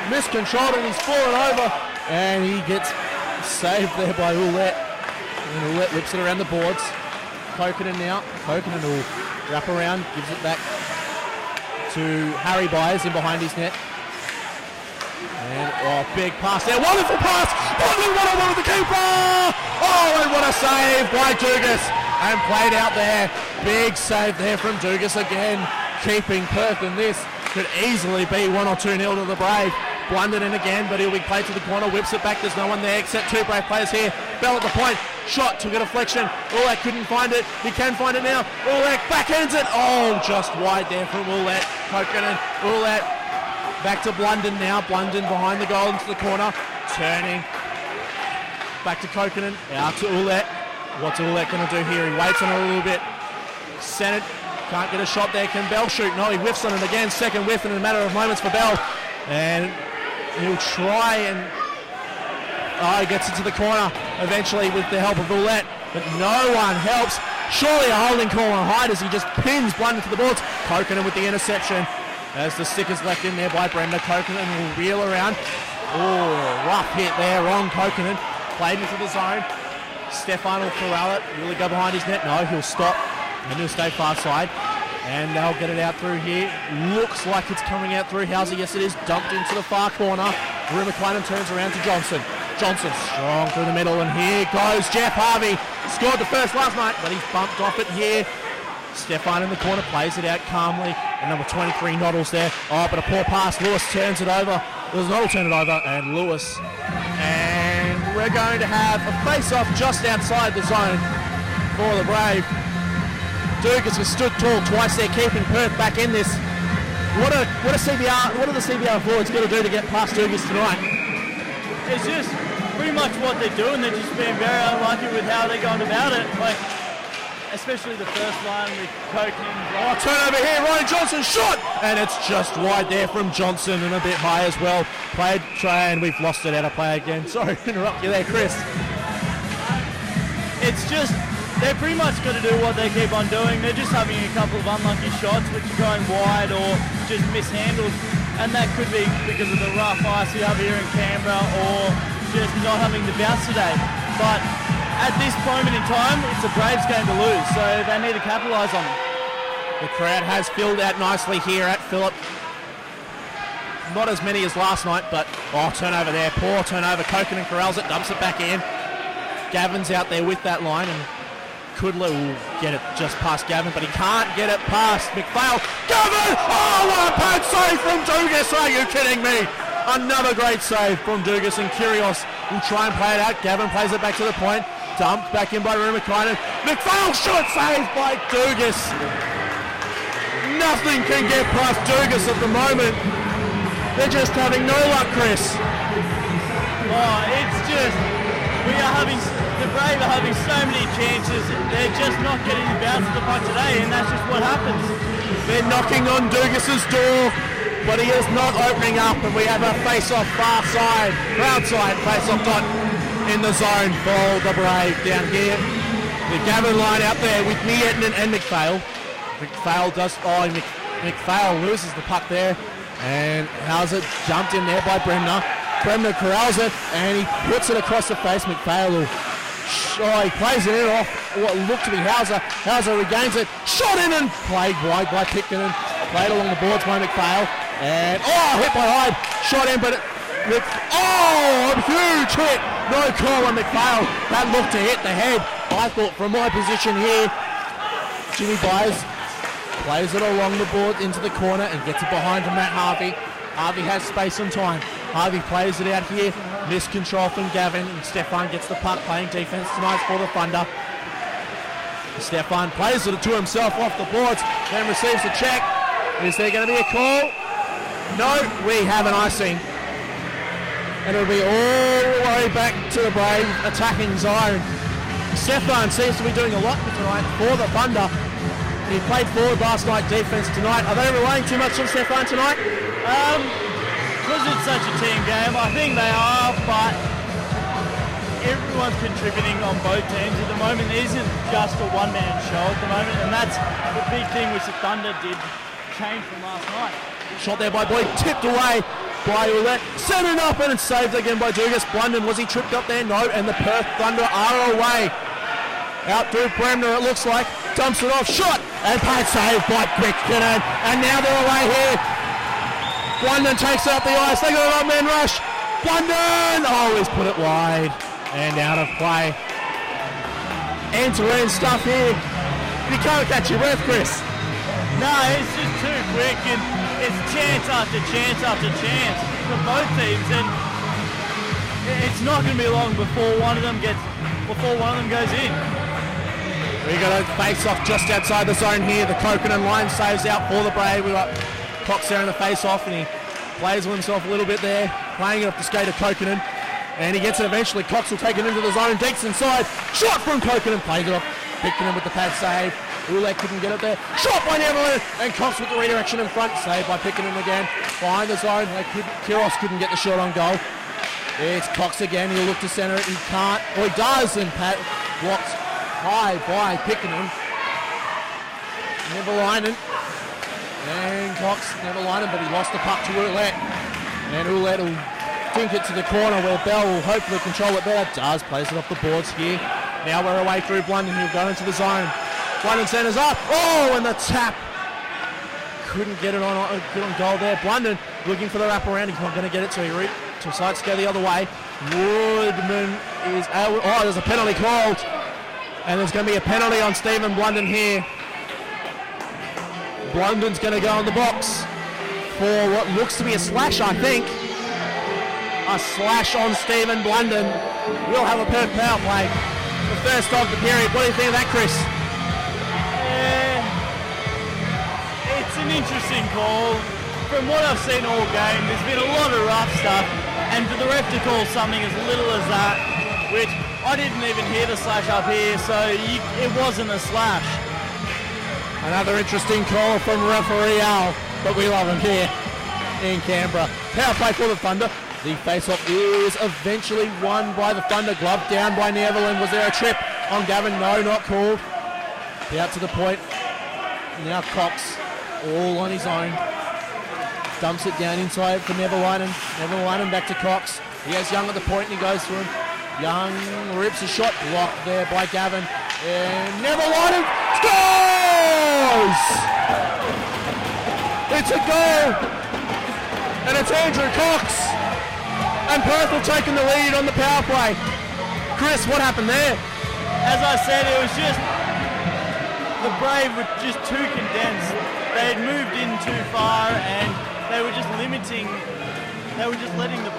miscontrolled and he's fallen over, and he gets saved there by Ouellette. And Ouellette whips it around the boards. Kokkonen now. Kokkonen will wrap around, gives it back to Harry Byers in behind his net. And, oh, big pass there. Wonderful pass! One-on-one with the keeper! Oh, and what a save by Dugas. And played out there. Big save there from Dugas again. Keeping Perth, and this could easily be 1 or 2-0 to the Brave. Blundered in again, but he'll be played to the corner. Whips it back. There's no one there except two Brave players here. Bell at the point. Shot, took a deflection. Ouellette couldn't find it. He can find it now. Ouellette backhands it. Oh, just wide there from Ouellette. Kokkonen. Ouellette back to Blunden now. Blunden behind the goal into the corner. Turning. Back to Kokkonen. Out to Ouellette. What's Ouellette going to do here? He waits on it a little bit. Sent it. Can't get a shot there. Can Bell shoot? No, he whiffs on it again. Second whiff in a matter of moments for Bell. And he'll try and... Oh, he gets it to the corner eventually with the help of Ouellette, but no one helps. Surely a holding call on Hyde as he just pins Blunden to the boards. Kokkonen with the interception as the stick is left in there by Brenda. Kokkonen will reel around. Oh, rough hit there on Kokkonen. Played into the zone. Stefan will corral it. Will he go behind his net? No, he'll stop and he'll stay far side. And they'll get it out through here. Looks like it's coming out through Houser. Yes, it is. Dumped into the far corner. Rue McLennan turns around to Johnson. Johnson strong through the middle, and here goes Jeff Harvey. Scored the first last night, but he's bumped off it here. Stefan in the corner plays it out calmly, and number 23 Noddles there. Oh, but a poor pass. Lewis turns it over. Noddle turned it over, and Lewis. And we're going to have a face-off just outside the zone for the Brave. Dugas has stood tall twice there, keeping Perth back in this. What are the CBR forwards going to do to get past Dugas tonight? It's just pretty much what they're doing. They're just being very unlucky with how they're going about it. Like, especially the first line with Koken. Oh, turnover here, Ryan Johnson, shot! And it's just wide there from Johnson and a bit high as well. Played try and we've lost it out of play again. Sorry to interrupt you there, Chris. It's just, they've pretty much got to do what they keep on doing. They're just having a couple of unlucky shots which are going wide or just mishandled. And that could be because of the rough ice we have here in Canberra or just not having the bounce today. But at this moment in time, it's a Braves game to lose, so they need to capitalise on it. The crowd has filled out nicely here at Phillip. Not as many as last night, but turnover there. Poor turnover. Koken and corrals it, dumps it back in. Gavin's out there with that line, and Kudla will get it just past Gavin, but he can't get it past McPhail. Gavin! Oh, what a pad save from Dugas! Are you kidding me? Another great save from Dugas, and Kyrgios will try and play it out. Gavin plays it back to the point. Dumped back in by Rumakainen. McPhail shot saved by Dugas. Nothing can get past Dugas at the moment. They're just having no luck, Chris. Oh, it's just, the Brave are having so many chances. They're just not getting the bounce of the puck today, and that's just what happens. They're knocking on Dugas's door, but he is not opening up, and we have a face-off far side, crowd side face-off dot in the zone for the Brave down here. The Gavin line out there with Mietten and McPhail. McPhail loses the puck there, and Hauser jumped in there by Bremner. Bremner corrals it, and he puts it across the face. McPhail he plays it in off what looked to be Hauser. Hauser regains it, shot in and played wide by Picton, played along the boards by McPhail, and hit by Hyde, shot in, but a huge hit, no call on McPhail. That looked to hit the head. I thought from my position here, Jimmy Byers plays it along the board into the corner and gets it behind to Matt Harvey. Harvey has space and time. Harvey plays it out here. Missed control from Gavin, and Stefan gets the puck, playing defense tonight for the Thunder. Stefan plays it to himself off the boards, then receives a check. Is there going to be a call? No, we have an icing. And it'll be all the way back to the Brave attacking zone. Stefan seems to be doing a lot tonight for the Thunder. He played forward last night, defense tonight. Are they relying too much on Stefan tonight? Because it's such a team game, I think they are, but everyone's contributing on both teams at the moment. It isn't just a one-man show at the moment, and that's the big thing which the Thunder did change from last night. Shot there by Boyd, tipped away by Ouellette, set it up and it's saved again by Dugas. Blunden, was he tripped up there? No, and the Perth Thunder are away. Out through Bremner, it looks like, dumps it off, shot, and pad save by Quickinen, and now they're away here. Blunden takes it up the ice, they got an odd-man rush. Blunden, he's put it wide and out of play. End-to-end stuff here. You can't catch your breath, Chris. No, it's just too quick, and it's chance after chance after chance for both teams, and it's not going to be long before one of them goes in. We got a face-off just outside the zone here. The Koken line saves out for the Brave. We got Cox there in the face-off, and he plays with himself a little bit there, playing it off the skate of Koken, and he gets it eventually. Cox will take it into the zone, deeks inside, shot from Koken, plays it off, Picton with the pad save. Ouellette couldn't get it there, shot by Neverland, and Cox with the redirection in front, saved by Picton again, behind the zone. Kyrgios couldn't get the shot on goal. It's Cox again, he'll look to centre it, he can't, he does, and Pat blocks high by Picton. Neverland. And Cox never lined him, but he lost the puck to Ouellette. And Ouellette will dink it to the corner where Bell will hopefully control it better. Does, plays it off the boards here. Now we're away through Blunden, he'll go into the zone. Blunden centres up. And the tap. Couldn't get it on goal there. Blunden looking for the wraparound. He's not going to get it, so he decides to go the other way. Woodman is... there's a penalty called. And there's going to be a penalty on Stephen Blunden here. Blunden's going to go in the box for what looks to be a slash, I think. A slash on Stephen Blunden. We'll have a Perth power play. The first of the period. What do you think of that, Chris? It's an interesting call. From what I've seen all game, there's been a lot of rough stuff. And for the ref to call something as little as that, which I didn't even hear the slash up here, so it wasn't a slash. Another interesting call from referee Al, but we love him here in Canberra. Power play for the Thunder. The face-off is eventually won by the Thunder. Glove down by Neverland. Was there a trip on Gavin? No, not called. Out to the point. Now Cox, all on his own. Dumps it down inside for Neverlinen. Neverlinen back to Cox. He has Young at the point and he goes through him. Young rips a shot. Blocked there by Gavin. And Neverlinen scores! It's a goal! And it's Andrew Cox. And Perth have taken the lead on the power play. Chris, what happened there? As I said, it was just the Brave were just too condensed. They had moved in too far and they were just limiting, they were just letting the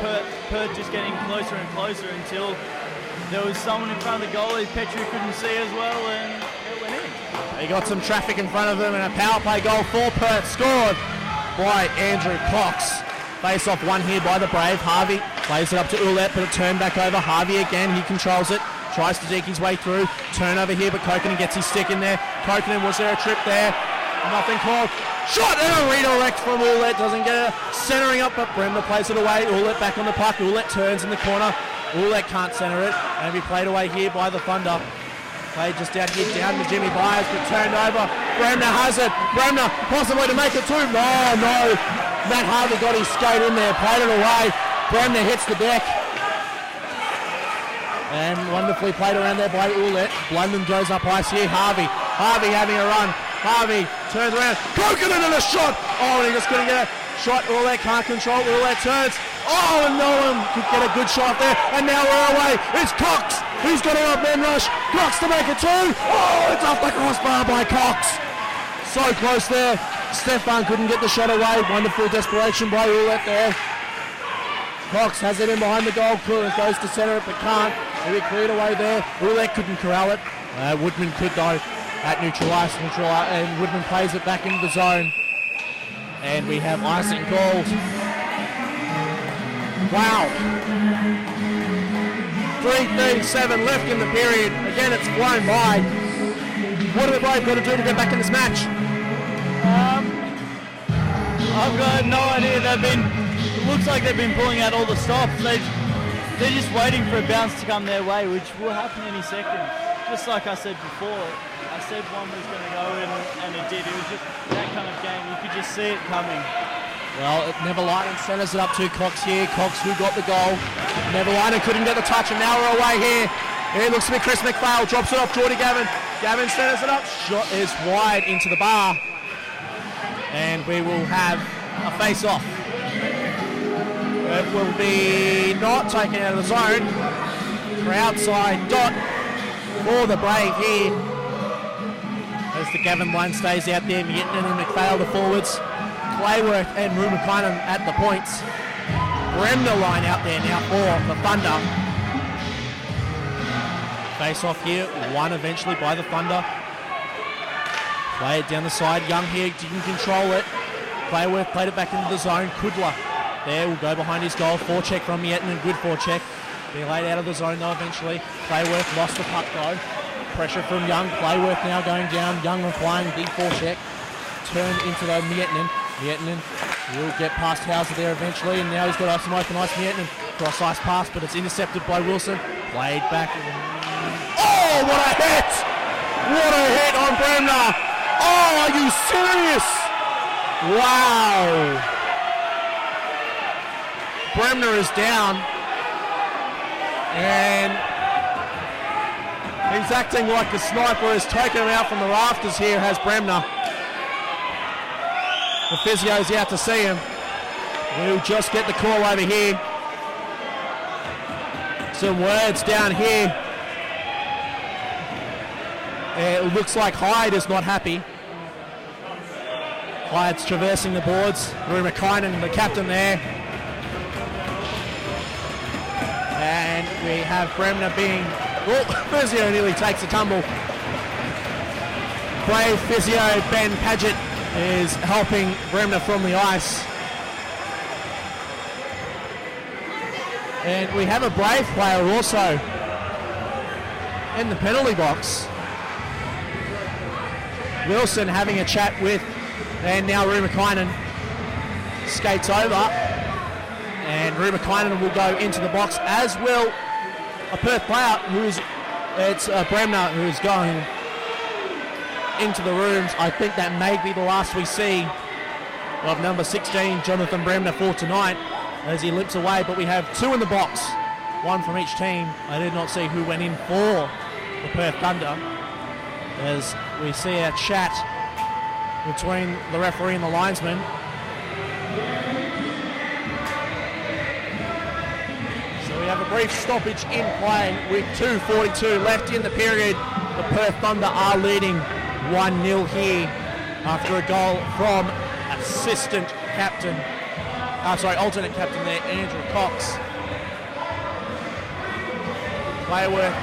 Perth just getting closer and closer until there was someone in front of the goalie Petrie couldn't see as well and it went in. They got some traffic in front of them and a power play goal for Perth scored by Andrew Cox. Face off one here by the Brave. Harvey plays it up to Ouellette, but a turn back over. Harvey again, he controls it. Tries to deke his way through. Turnover here, but Kokanen gets his stick in there. Kokanen, was there a trip there? Nothing called. Shot and a redirect from Ouellette. Doesn't get a centering up, but Bremner plays it away. Ouellette back on the puck. Ouellette turns in the corner. Ouellette can't center it. And be played away here by the Thunder. Played just out here down to Jimmy Byers, but turned over. Bremner has it. Bremner possibly to make it two. No. Matt Harvey got his skate in there, played it away. Bremner hits the deck. And wonderfully played around there by Ouellette. London goes up ice here. Harvey having a run. Harvey turns around. Kokanen and a shot. Oh, and he just couldn't get a shot. Ouellette can't control. Ouellette turns. Oh, and no one could get a good shot there. And now we're away. It's Cox. He's got a man rush. Cox to make it two. Oh, it's off the crossbar by Cox. So close there. Stefan couldn't get the shot away. Wonderful desperation by Ouellette there. Cox has it in behind the goal. Goes to centre it but can't. Maybe cleared away there. Ouellette couldn't corral it. Woodman could though at neutral ice. And Woodman plays it back into the zone. And we have icing called. Wow. 3:37 left in the period. Again, it's flown by. What are the Brave got to do to get back in this match? I've got no idea. It looks like they've been pulling out all the stops. They're just waiting for a bounce to come their way, which will happen any second. Just like I said before, I said one was going to go in, and it did. It was just that kind of game. You could just see it coming. Well, Neverlinen centres it up to Cox here. Cox who got the goal. Neverlinen couldn't get the touch, and now we're away here. It looks to be Chris McPhail. Drops it off Geordie Gavin. Gavin centres it up. Shot is wide into the bar. And we will have a face-off. It will be not taken out of the zone. Crowd side dot for the Brave here. As the Gavin one stays out there, Miettinen and McPhail the forwards. Clayworth and Rumakainen at the points. Bremner line out there now for the Thunder. Face-off here, won eventually by the Thunder. Play it down the side. Young here didn't control it. Clayworth played it back into the zone. Kudla there will go behind his goal. Forecheck from Miettinen, good forecheck. Be laid out of the zone though eventually. Clayworth lost the puck though. Pressure from Young. Clayworth now going down. Young replying, big forecheck. Turned into the Miettinen. Miettinen will get past Hauser there eventually, and now he's got some open ice. Miettinen cross ice pass, but it's intercepted by Wilson. Played back. Oh, what a hit! What a hit on Bremner! Oh, are you serious? Wow. Bremner is down. And he's acting like the sniper has taken him out from the rafters here, has Bremner. The physio's out to see him. We'll just get the call over here. Some words down here. It looks like Hyde is not happy. Hyde's traversing the boards. Rumakainen, the captain there. And we have Bremner being... Oh, physio nearly takes a tumble. Brave physio Ben Paget is helping Bremner from the ice. And we have a Brave player also in the penalty box. Wilson having a chat with, and now Rumakainen skates over, and Rumakainen will go into the box, as will a Perth player it's Bremner who's going into the rooms. I think that may be the last we see of number 16, Jonathan Bremner, for tonight, as he limps away, but we have two in the box, one from each team. I did not see who went in for the Perth Thunder, as we see a chat between the referee and the linesman. So we have a brief stoppage in play with 2:42 left in the period. The Perth Thunder are leading 1-0 here after a goal from alternate captain there, Andrew Cox. Clayworth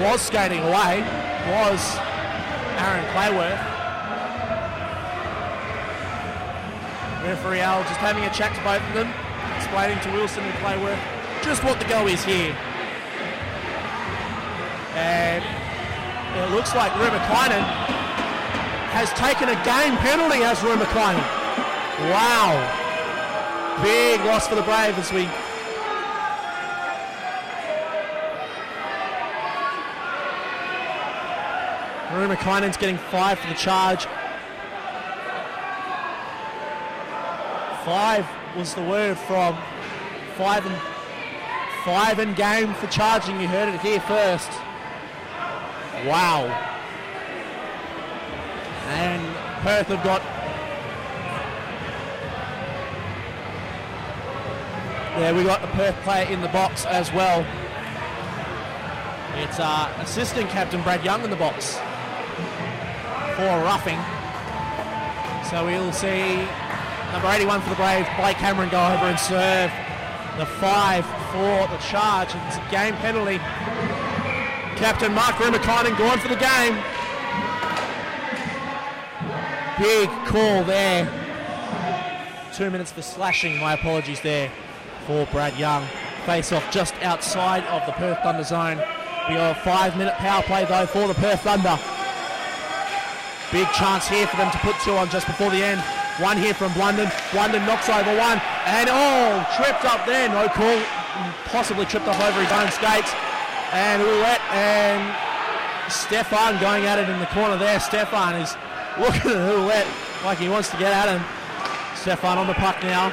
was skating away, was Aaron Clayworth. Referee Al just having a chat to both of them, explaining to Wilson and Clayworth just what the go is here. And it looks like Rumakainen has taken a game penalty as Rumakainen. Wow. Big loss for the Brave as we Rumakainen's getting 5 for the charge. 5 was the word from 5 and game for charging. You heard it here first. Wow. And Perth have got, we got a Perth player in the box as well. It's assistant captain Brad Young in the box for roughing. So we'll see number 81 for the Brave, Blake Cameron, go over and serve. The 5 for the charge. It's a game penalty. Captain Mark Rumakainen gone for the game. Big call there. 2 minutes for slashing, my apologies there, for Brad Young. Face off just outside of the Perth Thunder zone. We got a 5-minute power play though for the Perth Thunder. Big chance here for them to put 2 on just before the end. 1 here from Blunden. Blunden knocks over 1. And tripped up there. No call. Possibly tripped up over his own skates. And Ouellette and Stefan going at it in the corner there. Stefan is looking at Ouellette like he wants to get at him. Stefan on the puck now.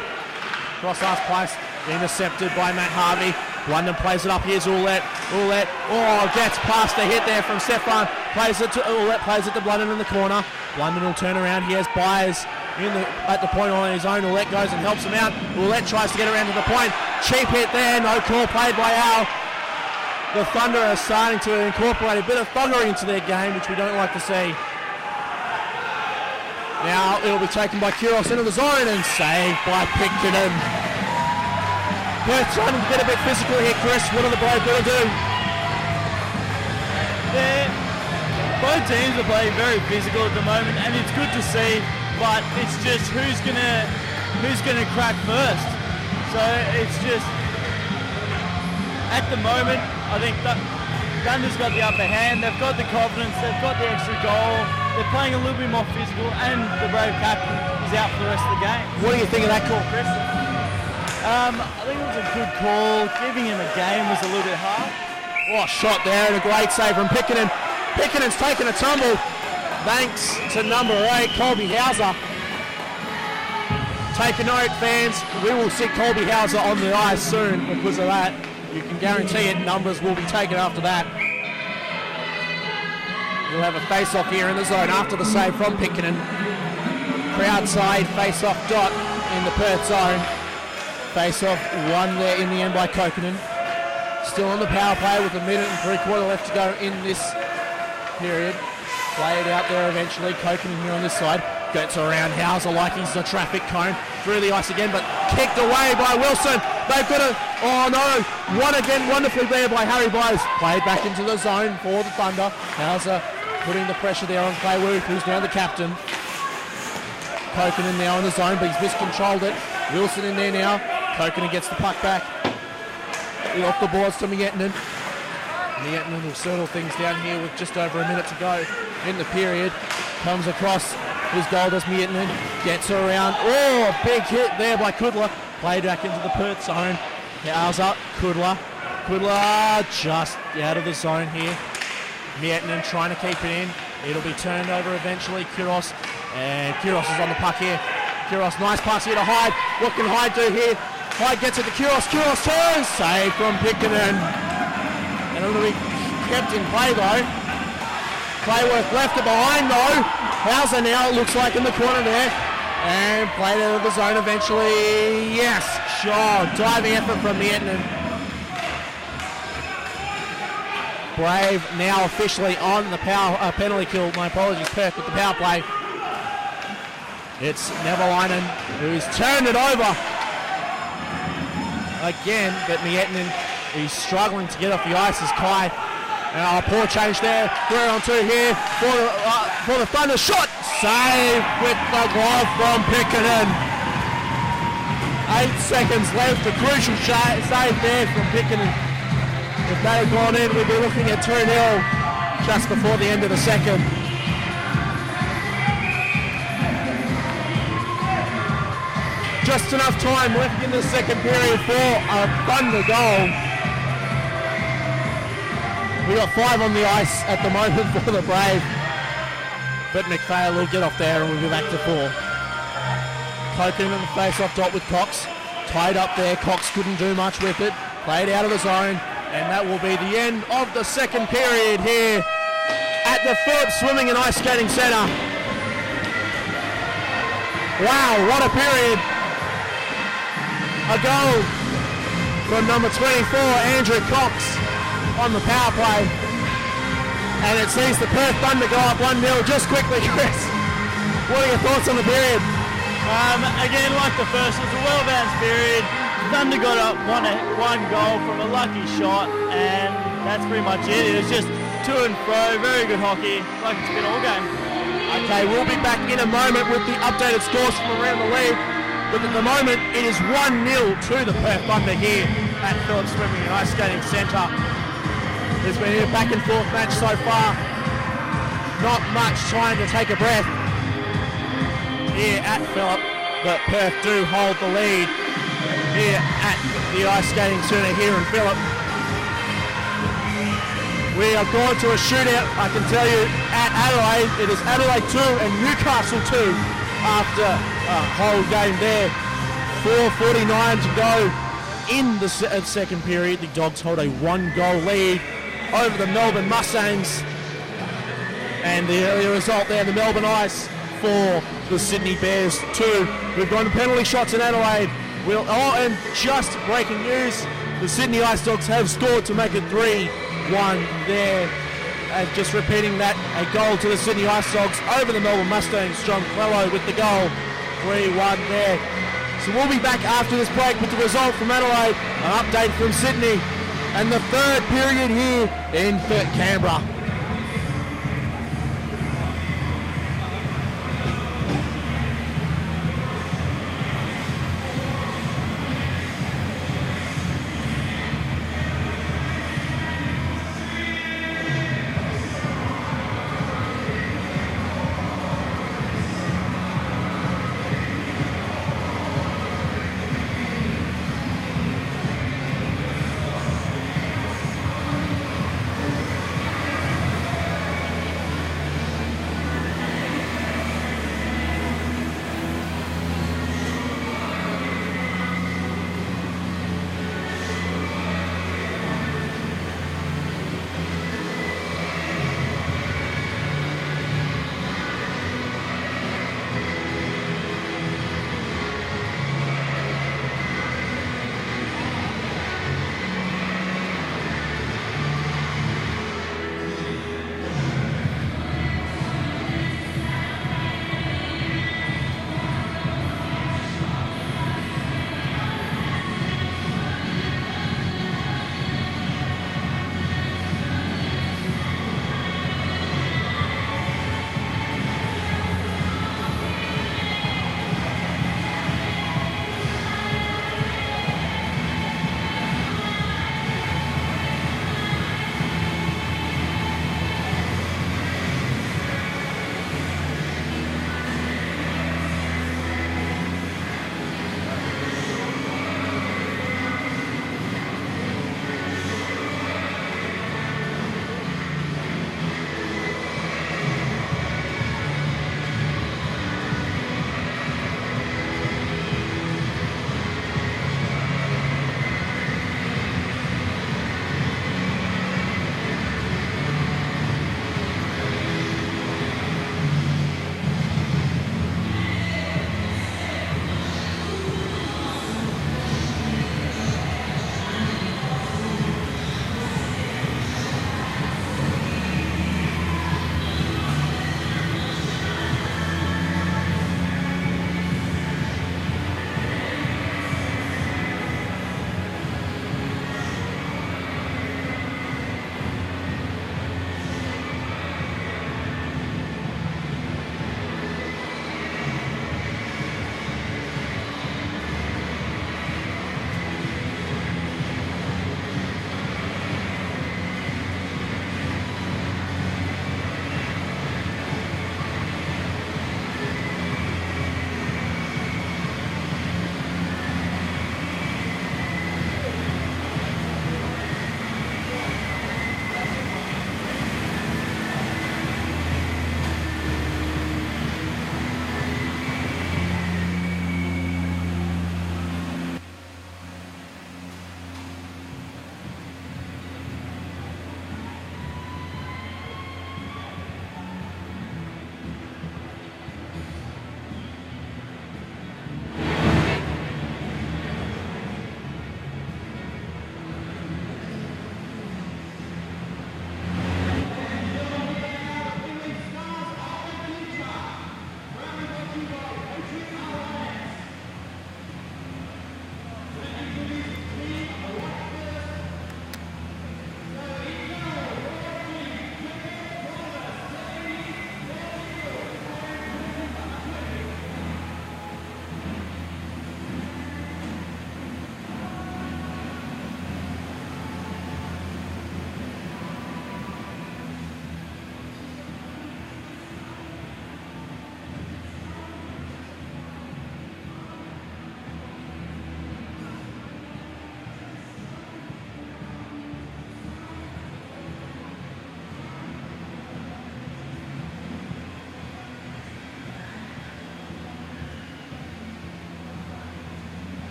Cross half place. Intercepted by Matt Harvey. Blunden plays it up. Here's Ouellette. Ouellette, gets past the hit there from Stefan. Plays it to Ouellette, plays it to Blunden in the corner. Blunden will turn around. He has Byers at the point on his own. Ouellette goes and helps him out. Ouellette tries to get around to the point. Cheap hit there. No call played by Al. The Thunder are starting to incorporate a bit of thundering into their game, which we don't like to see. Now it'll be taken by Kuros into the zone and saved by Picton. Perth trying to get a bit physical here, Chris. What are the Brave going to do? Both teams are playing very physical at the moment, and it's good to see. But it's just who's gonna crack first. So it's just at the moment, I think Thunder's got the upper hand. They've got the confidence. They've got the extra goal. They're playing a little bit more physical, and the Brave captain is out for the rest of the game. What do you think of that call, Chris? I think it was a good call. Giving him a game was a little bit hard. Shot there and a great save from Pickenin. Pickenen's taken a tumble. Thanks to number 8, Colby Hauser. Take a note, fans. We will see Colby Hauser on the ice soon because of that. You can guarantee it. Numbers will be taken after that. We'll have a face-off here in the zone after the save from Pickenin. Crowd side face-off dot in the Perth zone. Face-off won there in the end by Kokkonen. Still on the power play with 1 minute and 3/4 left to go in this period. Play it out there eventually. Kokkonen here on this side. Gets around Hauser like he's a traffic cone. Through the ice again, but kicked away by Wilson. They've got one again wonderfully there by Harry Byers. Played back into the zone for the Thunder. Hauser putting the pressure there on Clayworth, who's now the captain. Kokkonen now in the zone, but he's miscontrolled it. Wilson in there now. Kokkonen gets the puck back. Off the boards to Miettinen. Mietman will settle things down here with just over a minute to go in the period. Comes across his goal, does Mietman. Gets her around. Oh, big hit there by Kudla. Played back into the Perth zone. Fouls up. Kudla just out of the zone here. Mietman trying to keep it in. It'll be turned over eventually. Kyrgios. And Kyrgios is on the puck here. Kyrgios, nice pass here to Hyde. What can Hyde do here? Hyde gets it to Kyrgios. Kyrgios turns. Save from Pickenen. And it'll be kept in play though. Clayworth left it behind though. Hauser now, it looks like, in the corner there. And played out of the zone eventually. Yes, sure. Diving effort from Mietman. Brave now officially on the penalty kill. My apologies, Perth with the power play. It's Nevalainen who's turned it over again, but Mietman, he's struggling to get off the ice as Kai. Poor change there. 3-on-2 here for the Thunder. Shot! Save with the glove from Pickenen. 8 seconds left. A crucial save there from Pickenen. If they had gone in, we'd be looking at 2-0 just before the end of the second. Just enough time left in the second period for a Thunder goal. We got 5 on the ice at the moment for the Brave. But McPhail will get off there and we'll be back to 4. Token in the face-off dot with Cox. Tied up there. Cox couldn't do much with it. Played out of the zone. And that will be the end of the second period here at the Phillips Swimming and Ice Skating Centre. Wow, what a period. A goal from number 24, Andrew Cox, on the power play. And it sees the Perth Thunder go up 1-0. Just quickly, Chris, what are your thoughts on the period? Again, like the first, it was a well-balanced period. Thunder got up one goal from a lucky shot, and that's pretty much it. It was just to and fro, very good hockey, like it's been all game. Okay, we'll be back in a moment with the updated scores from around the league. But at the moment, it is 1-0 to the Perth Thunder here at Phillips Swimming and Ice Skating Centre. There's been a back and forth match so far. Not much time to take a breath here at Phillip, but Perth do hold the lead here at the Ice Skating Centre here in Phillip. We are going to a shootout, I can tell you, at Adelaide. It is Adelaide 2 and Newcastle 2 after a whole game there. 4:49 to go in the second period. The Dogs hold a 1-goal lead over the Melbourne Mustangs. And the earlier result there, the Melbourne Ice 4, the Sydney Bears 2. We've gone to penalty shots in Adelaide. And just breaking news, the Sydney Ice Dogs have scored to make it 3-1 there. And just repeating that, a goal to the Sydney Ice Dogs over the Melbourne Mustangs. John Clello with the goal, 3-1 there. So we'll be back after this break with the result from Adelaide, an update from Sydney, and the third period here in Canberra.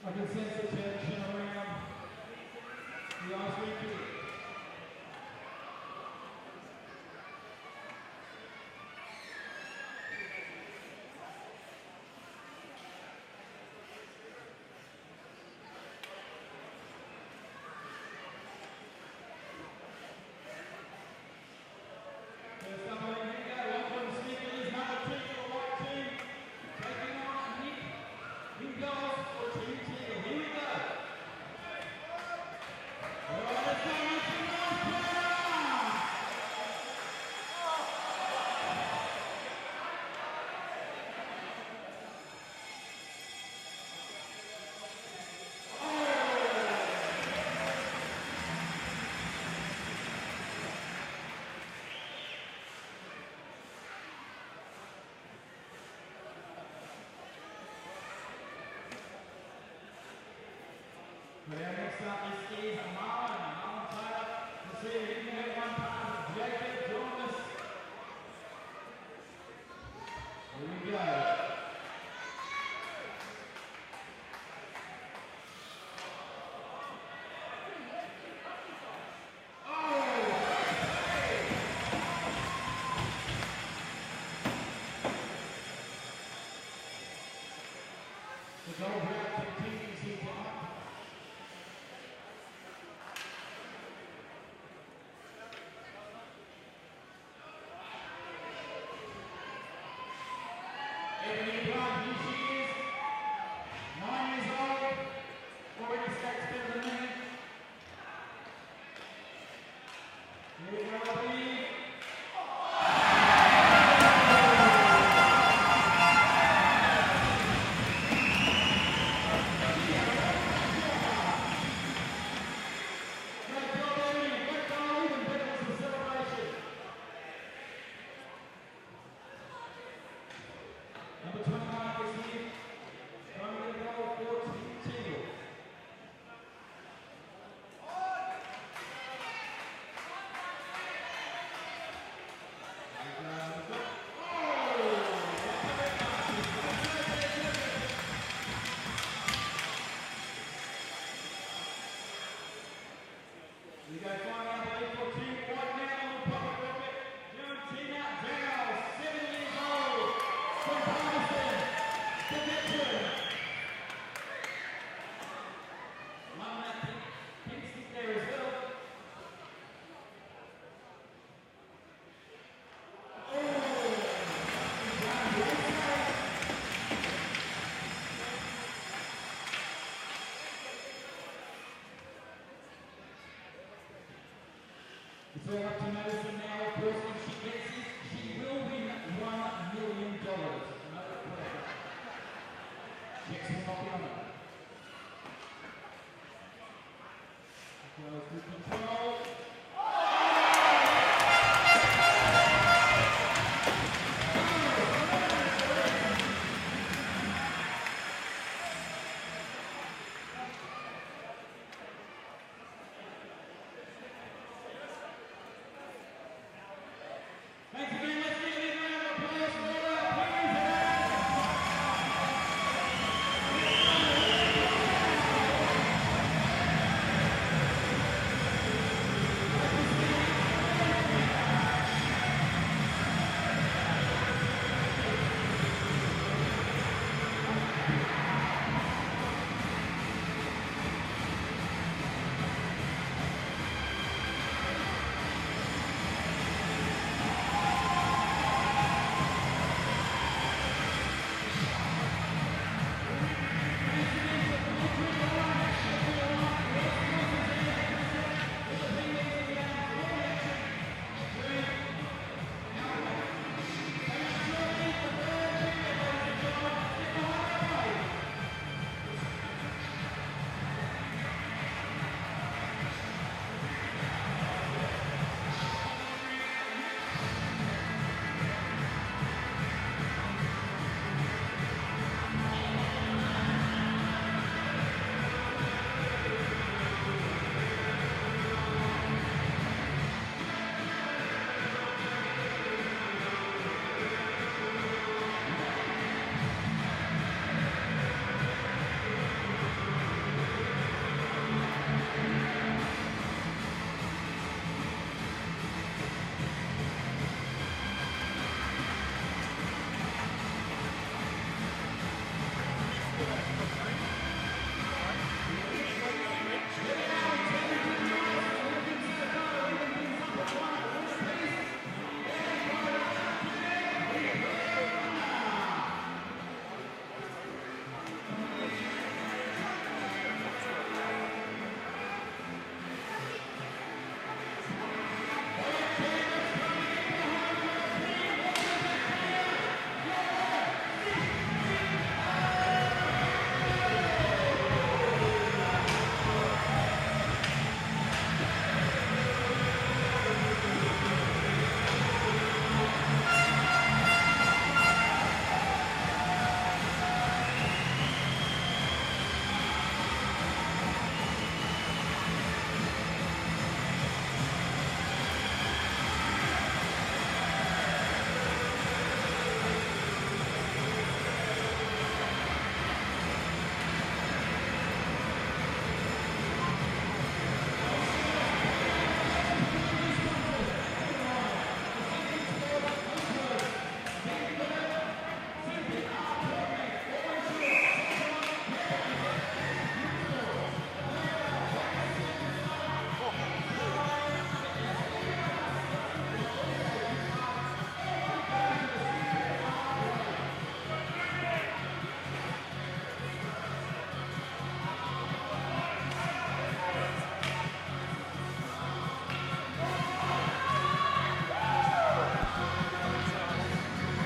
I can sense the tension around the ice rink. But our next up is Marlon. Marlon Taylor. Let's see if he can get one pass. Jacob Jonas. Here we go. The goal route continues here tonight. Ebony Blood, here she is, 9 years old, already stacks better than me. Here we go, Ebony. Great job, Ebony. Great goal, even better was the celebration. Number 25 is here. Trying to get a goal for Team Teal. We go flying out the lead for Team White now on the public record. Doing Tina Dowell, 7 years old, from Palmerston, to Victor. One that pink stick there as well. It's all up to Madison now, of course, if she gets this, she will win $1 million. Another player. Checks will not be on it. Goes good control. Thanks again, let's give it a round of applause for our players.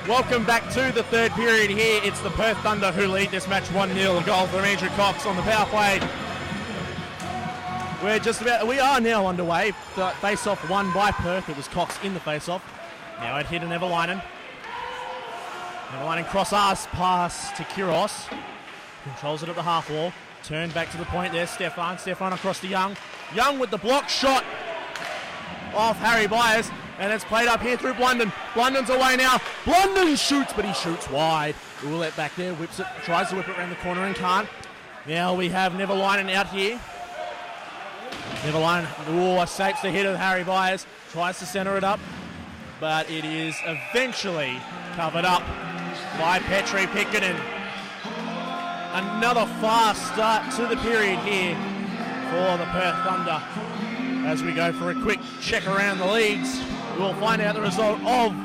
Welcome back to the third period here. It's the Perth Thunder who lead this match 1-0. A goal from Andrew Cox on the power play. We are now underway. The face-off won by Perth. It was Cox in the face-off. Now it hit an Everlinen. Everlinen cross-arse pass to Kiros. Controls it at the half wall. Turned back to the point there. Stefan across to Young. Young with the block shot off Harry Byers. And it's played up here through Blunden. Blunden's away now. Blunden shoots, but he shoots wide. Roulette back there, whips it, tries to whip it around the corner and can't. Now we have Neverlinen out here. Neverlinen, escapes the hit of Harry Byers. Tries to centre it up, but it is eventually covered up by Petri Pickenen. Another fast start to the period here for the Perth Thunder. As we go for a quick check around the leagues, we'll find out the result of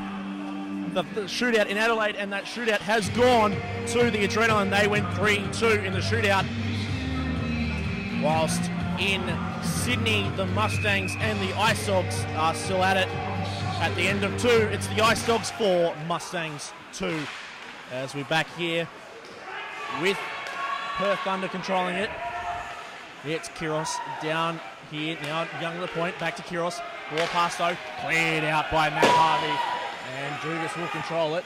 the shootout in Adelaide, and that shootout has gone to the Adrenaline. They went 3-2 in the shootout, whilst in Sydney, the Mustangs and the Ice Dogs are still at it. At the end of 2, it's the Ice Dogs 4, Mustangs 2. As we're back here with Perth Thunder controlling it. It's Kiros down here now, Young to the point, back to Kiros. Ball pass though, cleared out by Matt Harvey, and Dugas will control it.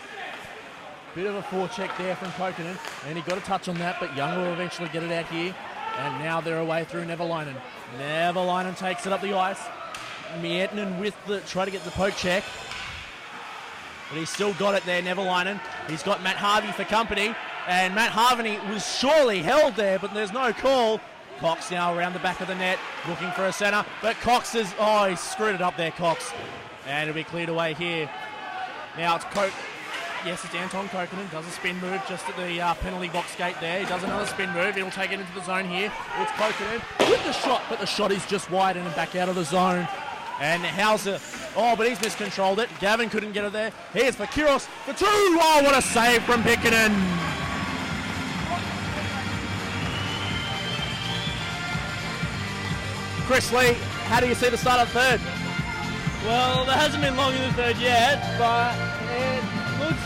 Bit of a forecheck there from Kokkonen, and he got a touch on that, but Young will eventually get it out here. And now they're away through Neverlinen. Neverlinen takes it up the ice. Miettinen with try to get the poke check, but he's still got it there, Neverlinen. He's got Matt Harvey for company, and Matt Harvey was surely held there, but there's no call. Cox now around the back of the net, looking for a centre, but Cox is, he screwed it up there, Cox. And it'll be cleared away here. Now it's it's Anton Kokkonen, does a spin move just at the penalty box gate there. He does another spin move, he'll take it into the zone here. It's Kokkonen with the shot, but the shot is just wide and back out of the zone. And Hauser, but he's miscontrolled it. Gavin couldn't get it there. Here's for Kiros for 2. Oh, what a save from Pickenen. Chris Lee, how do you see the start of the third? Well, there hasn't been long in the third yet, but it looks...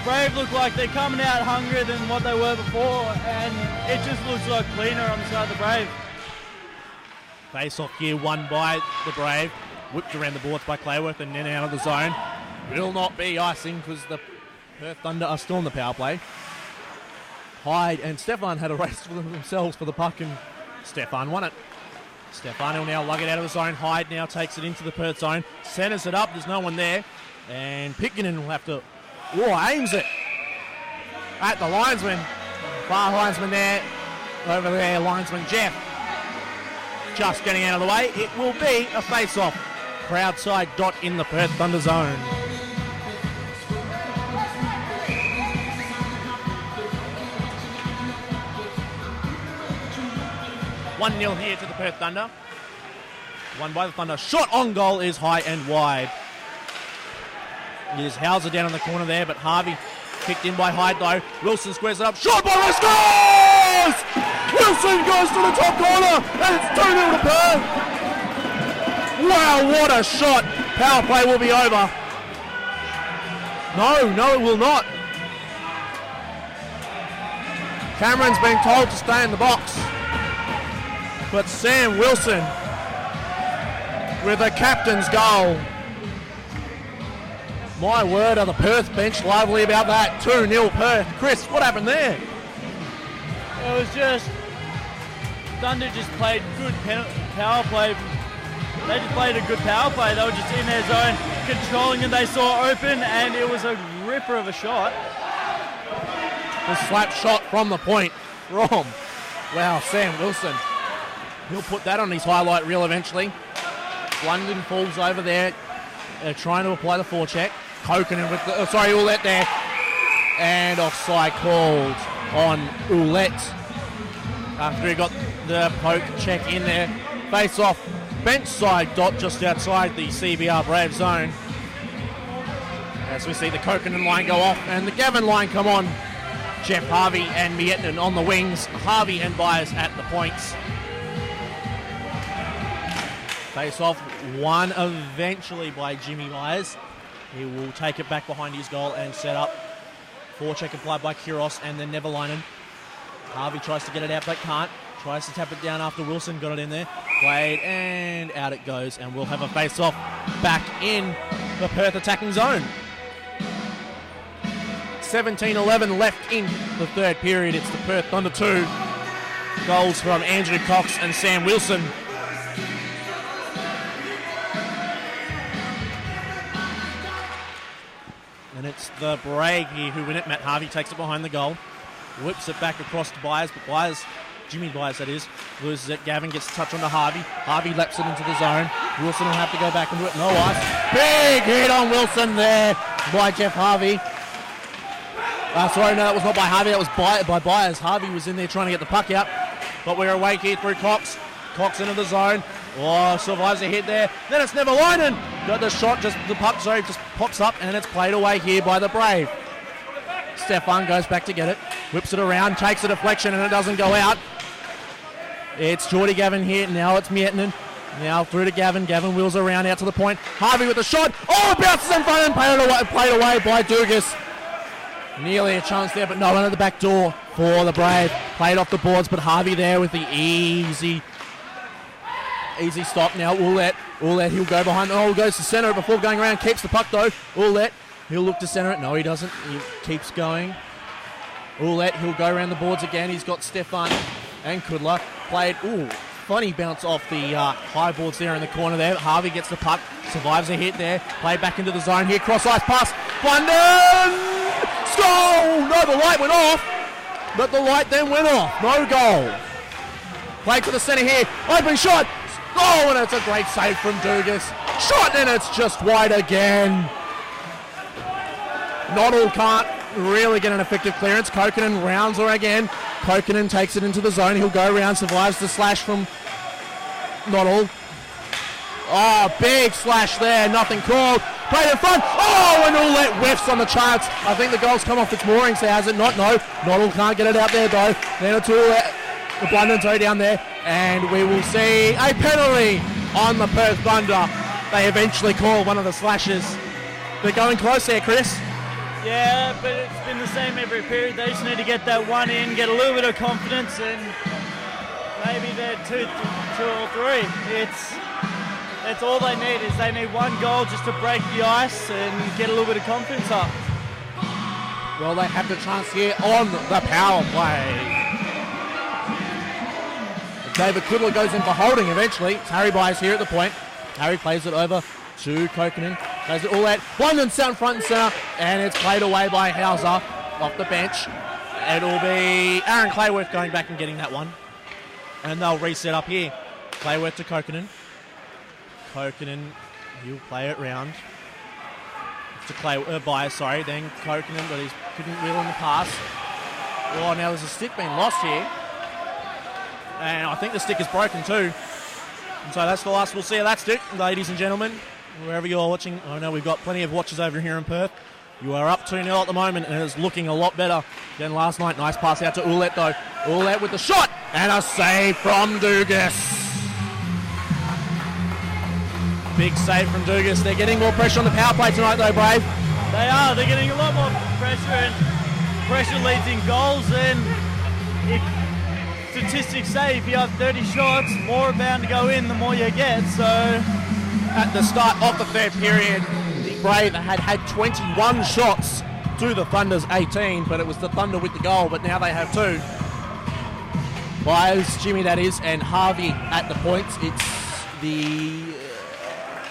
Brave look like they're coming out hungrier than what they were before, and it just looks like cleaner on the side of the Brave. Face off here won by the Brave. Whipped around the boards by Clayworth and then out of the zone. Will not be icing because the Perth Thunder are still on the power play. Hyde and Stefan had a race for themselves for the puck, and Stefan won it. Stefan will now lug it out of the zone. Hyde now takes it into the Perth zone. Centres it up. There's no one there. And Pickenen will have to... aims it at the linesman. Far linesman there. Over there, linesman Jeff. Just getting out of the way. It will be a face-off. Crowd side dot in the Perth Thunder zone. One 0 here to the Perth Thunder. Won by the Thunder. Shot on goal is high and wide. It is Hauser down in the corner there, but Harvey kicked in by Hyde though. Wilson squares it up. Shot by Ray, scores! Wilson goes to the top corner, and it's 2-0 to Perth. Wow, what a shot. Power play will be over. No, it will not. Cameron's been told to stay in the box. But Sam Wilson with a captain's goal. My word, are the Perth bench lively about that. 2-0 Perth. Chris, what happened there? It was just, Thunder just played good power play. They just played a good power play. They were just in their zone, controlling it. They saw open, and it was a ripper of a shot. The slap shot from the point from, Sam Wilson. He'll put that on his highlight reel eventually. London falls over there, trying to apply the forecheck. Kokkonen with the, Ouellette there. And offside called on Ouellette. After he got the poke check in there. Face off, bench side dot just outside the CBR Brave zone. As we see the Kokkonen line go off and the Gavin line come on. Jeff Harvey and Miettinen on the wings. Harvey and Byers at the points. Face off won eventually by Jimmy Byers. He will take it back behind his goal and set up. Forecheck applied by Kiros and then Neverlinen. Harvey tries to get it out but can't. Tries to tap it down after Wilson got it in there. Played and out it goes, and we'll have a face-off back in the Perth attacking zone. 17-11 left in the third period. It's the Perth Thunder 2. Goals from Andrew Cox and Sam Wilson. And it's the Brave here who win it. Matt Harvey takes it behind the goal. Whips it back across to Byers, but Byers, Jimmy Byers that is, loses it. Gavin gets a touch onto Harvey. Harvey laps it into the zone. Wilson will have to go back and do it. No ice. Big hit on Wilson there by Jeff Harvey. Sorry, no, that was not by Harvey. That was by Byers. Harvey was in there trying to get the puck out. But we're awake here through Cox. Cox into the zone. Oh, survives a hit there. Then it's Neverlinen. Got the shot, just pops up, and it's played away here by the Brave. Stefan goes back to get it. Whips it around, takes a deflection, and it doesn't go out. It's Geordie Gavin here. Now it's Miettinen. Now through to Gavin. Gavin wheels around out to the point. Harvey with the shot. Oh, it bounces in front and played away by Dugas. Nearly a chance there, but no one at the back door for the Brave. Played off the boards, but Harvey there with the easy stop. Now Ouellette, he'll go behind. Oh, goes to centre it before going around. Keeps the puck though. Ouellette, he'll look to centre it. No, he doesn't. He keeps going. Ouellette, he'll go around the boards again. He's got Stefan and Kudla. Played, funny bounce off the high boards there in the corner there. Harvey gets the puck, survives a hit there. Played back into the zone here. Cross ice pass. Blunden! Goal! No, the light went off, but the light then went off. No goal. Played to the centre here. Open shot. Oh, and it's a great save from Dugas. Shot, and it's just wide again. Noddle can't really get an effective clearance. Kokkonen rounds her again. Kokkonen takes it into the zone. He'll go around, survives the slash from Noddle. Oh, big slash there. Nothing called. Played in front. Oh, and Ouellette whiffs on the chance. I think the goal's come off its moorings there, has it not? No. Noddle can't get it out there, though. Then it's Ouellette. The Blunders are down there. And we will see a penalty on the Perth Thunder. They eventually call one of the slashes. They're going close there, Chris. Yeah, but it's been the same every period. They just need to get that one in, get a little bit of confidence, and maybe they're two or three. That's all they need, is they need one goal just to break the ice and get a little bit of confidence up. Well, they have the chance here on the power play. David Kudla goes in for holding eventually. It's Harry Byers here at the point. Harry plays it over to Kokkonen. Plays it all out. Blundens out front and centre, and it's played away by Hauser off the bench. It'll be Aaron Clayworth going back and getting that one. And they'll reset up here. Clayworth to Kokkonen. Kokkonen, he'll play it round. To Byers, sorry. Then Kokkonen, but he couldn't wheel in the pass. Oh, now there's a stick being lost here. And I think the stick is broken too. And so that's the last we'll see of that stick, ladies and gentlemen. Wherever you're watching, I know we've got plenty of watchers over here in Perth. You are up 2-0 at the moment, and it's looking a lot better than last night. Nice pass out to Ouellette though. Ouellette with the shot, and a save from Dugas. Big save from Dugas. They're getting more pressure on the power play tonight though, Brave. They are. They're getting a lot more pressure, and pressure leads in goals. And if statistics say if you have 30 shots, more are bound to go in the more you get. So at the start of the third period, the Brave had 21 shots to the Thunder's 18, but it was the Thunder with the goal, but now they have 2. Byers, Jimmy that is, and Harvey at the points. It's the...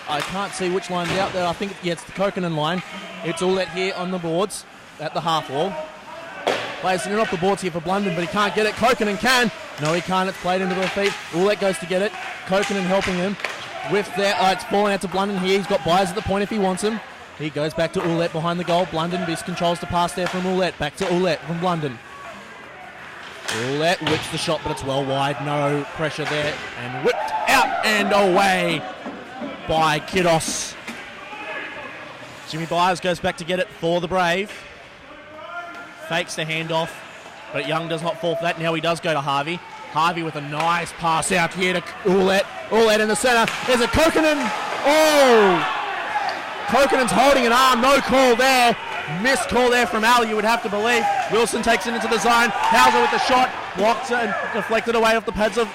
I can't see which line's out there. I think it's the Kokkonen line. It's Ouellette here on the boards at the half wall. Plays it off the boards here for Blunden, but he can't get it. Kokkonen can. No, he can't. It's played into the feet. Ouellette goes to get it. Kokkonen helping him. With that, it's falling out to Blunden here. He's got Byers at the point if he wants him. He goes back to Ouellette behind the goal. Blunden controls the pass there from Ouellette. Back to Ouellette from Blunden. Ouellette whips the shot, but it's well wide. No pressure there. And whipped out and away by Kidos. Jimmy Byers goes back to get it for the Brave. Fakes the handoff, but Young does not fall for that. Now he does go to Harvey. Harvey with a nice pass out here to Ouellette. Ouellette in the centre. There's a Kokkonen. Oh! Kokanen's holding an arm, no call there. Missed call there from Al, you would have to believe. Wilson takes it into the zone. Hauser with the shot, blocked and deflected away off the pads of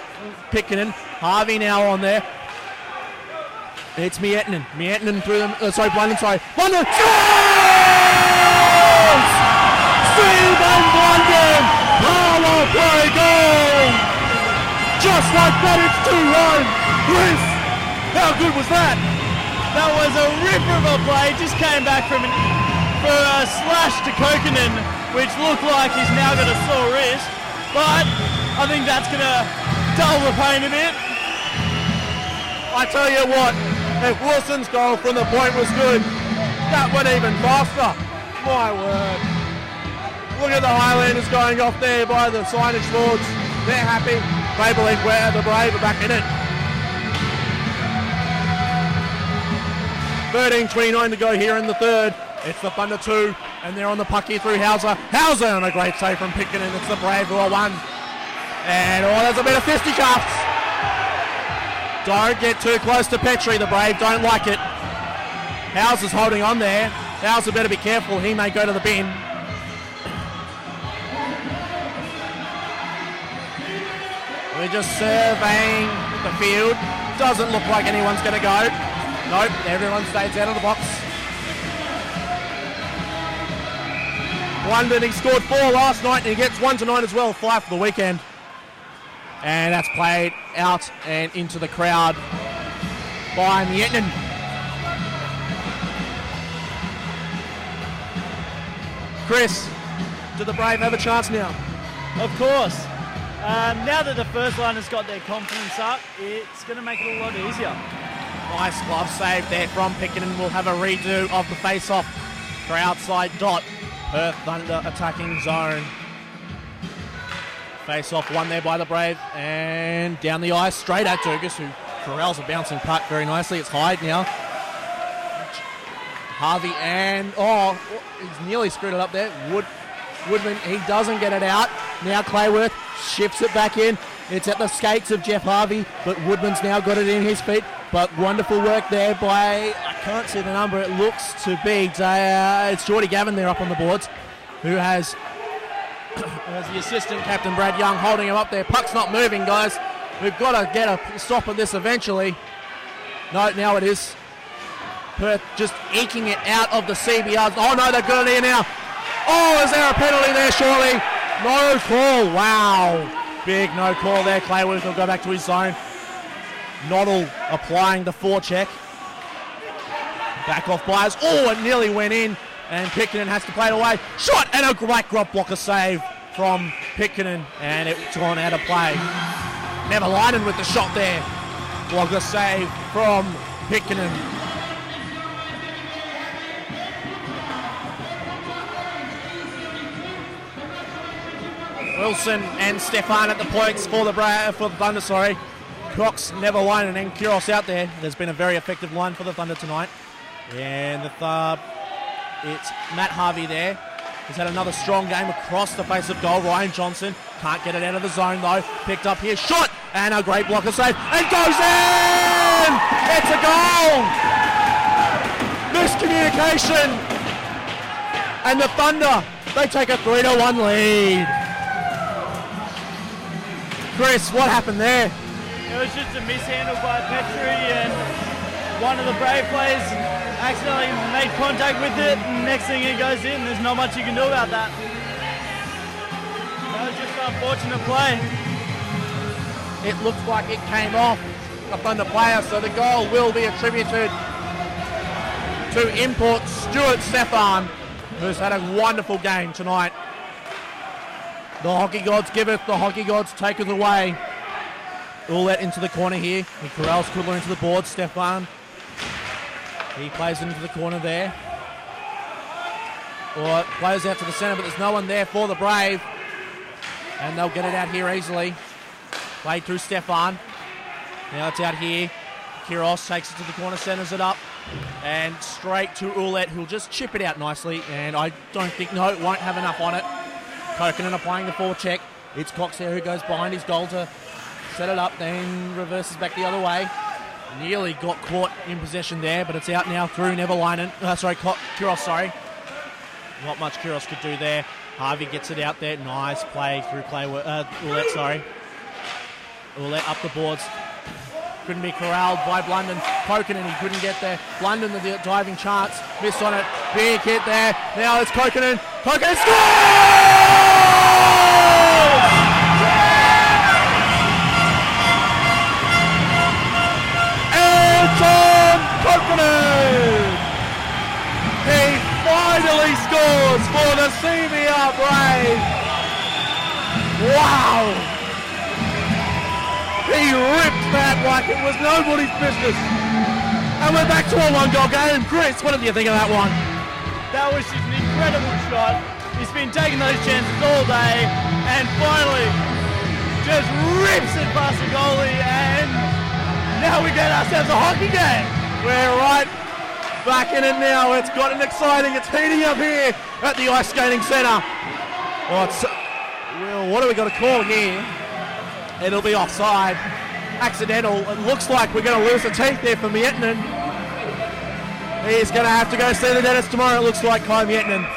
Pitcairn. Harvey now on there. It's Miettinen. Miettinen through them. Blunden, Blunden! Scores! Stephen Blunden! Power play goal! Just like that, it's 2-1. Chris, how good was that? That was a ripper of a play. Just came back for a slash to Kokanen, which looked like he's now got a sore wrist. But I think that's going to dull the pain a bit. I tell you what, if Wilson's goal from the point was good, that went even faster. My word. Look at the Highlanders going off there by the signage boards. They're happy. They believe the Brave are back in it. 13:29 to go here in the third. It's the Thunder 2, and they're on the puck here through Hauser. Hauser on a great save from Pitcairn, and it's the Brave who are won. And there's a bit of fisticuffs. Don't get too close to Petrie. The Brave don't like it. Hauser's holding on there. Hauser better be careful. He may go to the bin. We're just surveying the field. Doesn't look like anyone's going to go. Nope, everyone stays out of the box. London, he scored 4 last night and he gets 1 tonight as well, 5 for the weekend. And that's played out and into the crowd by Miettinen. Chris, do the Brave have a chance now? Of course. Now that the first line has got their confidence up, it's going to make it a lot easier. Nice glove save there from Pitcairn. We'll have a redo of the face-off for outside dot. Perth Thunder attacking zone. Face-off won there by the Brave. And down the ice, straight at Durgis, who corrals a bouncing puck very nicely. It's Hyde now. Harvey and, he's nearly screwed it up there. Woodman, he doesn't get it out. Now Clayworth shifts it back in. It's at the skates of Jeff Harvey, but Woodman's now got it in his feet. But wonderful work there by, I can't see the number, it looks to be, it's Geordie Gavin there up on the boards, who has the assistant captain Brad Young holding him up there. Puck's not moving, guys. We've got to get a stop of this eventually. No, now it is. Perth just eking it out of the CBRs. Oh no, they've got it here now. Oh, is there a penalty there, surely? No call, wow. Big no call there. Clayworth will go back to his zone. Noddle applying the forecheck. Back off Byers. Oh, it nearly went in. And Pitcairn has to play it away. Shot and a great drop blocker save from Pitcairn. And it's gone out of play. Neverlinen with the shot there. Blocker save from Pitcairn. Wilson and Stefan at the points for the Thunder, Cox, Neverlinen and Kuros out there. There's been a very effective line for the Thunder tonight. And it's Matt Harvey there. He's had another strong game across the face of goal. Ryan Johnson can't get it out of the zone though. Picked up here, shot, and a great blocker save. And goes in! It's a goal! Miscommunication. And the Thunder, they take a 3-1 lead. Chris, what happened there? It was just a mishandle by Petrie, and one of the Brave players accidentally made contact with it, and next thing it goes in. There's not much you can do about that. That was just an unfortunate play. It looks like it came off a Thunder player, so the goal will be attributed to import Stuart Stefan, who's had a wonderful game tonight. The hockey gods giveth, the hockey gods taketh away. Ouellette into the corner here. He corrals Kudler into the board. Stefan. He plays into the corner there. Or plays out to the centre, but there's no one there for the Brave. And they'll get it out here easily. Played through Stefan. Now it's out here. Kiros takes it to the corner, centres it up. And straight to Ouellette, who'll just chip it out nicely. And I don't think, no, won't have enough on it. Kokanen applying the forecheck. It's Cox there who goes behind his goal to set it up, then reverses back the other way. Nearly got caught in possession there, but it's out now through Nevalainen. Kuros, sorry. Not much Kuros could do there. Harvey gets it out there. Nice play through Ouellette, sorry. Ouellette up the boards. Couldn't be corralled by Blunden. Kokanen, he couldn't get there. Blunden, the diving chance. Missed on it. Big hit there. Now it's Kokanen. Kokanen scores! Anton Kokanen! He finally scores for the CBR Brave. Wow! He ripped that like it was nobody's business. And we're back to a one-goal game. Chris, what did you think of that one? That was just an incredible shot. He's been taking those chances all day and finally just rips it past the goalie, and now we get ourselves a hockey game. We're right back in it now. It's gotten exciting. It's heating up here at the Ice Skating Centre. Well, what do we got to call here? It'll be offside. Accidental. It looks like we're going to lose the teeth there for Miettinen. He's going to have to go see the dentist tomorrow, it looks like, Kai Miettinen.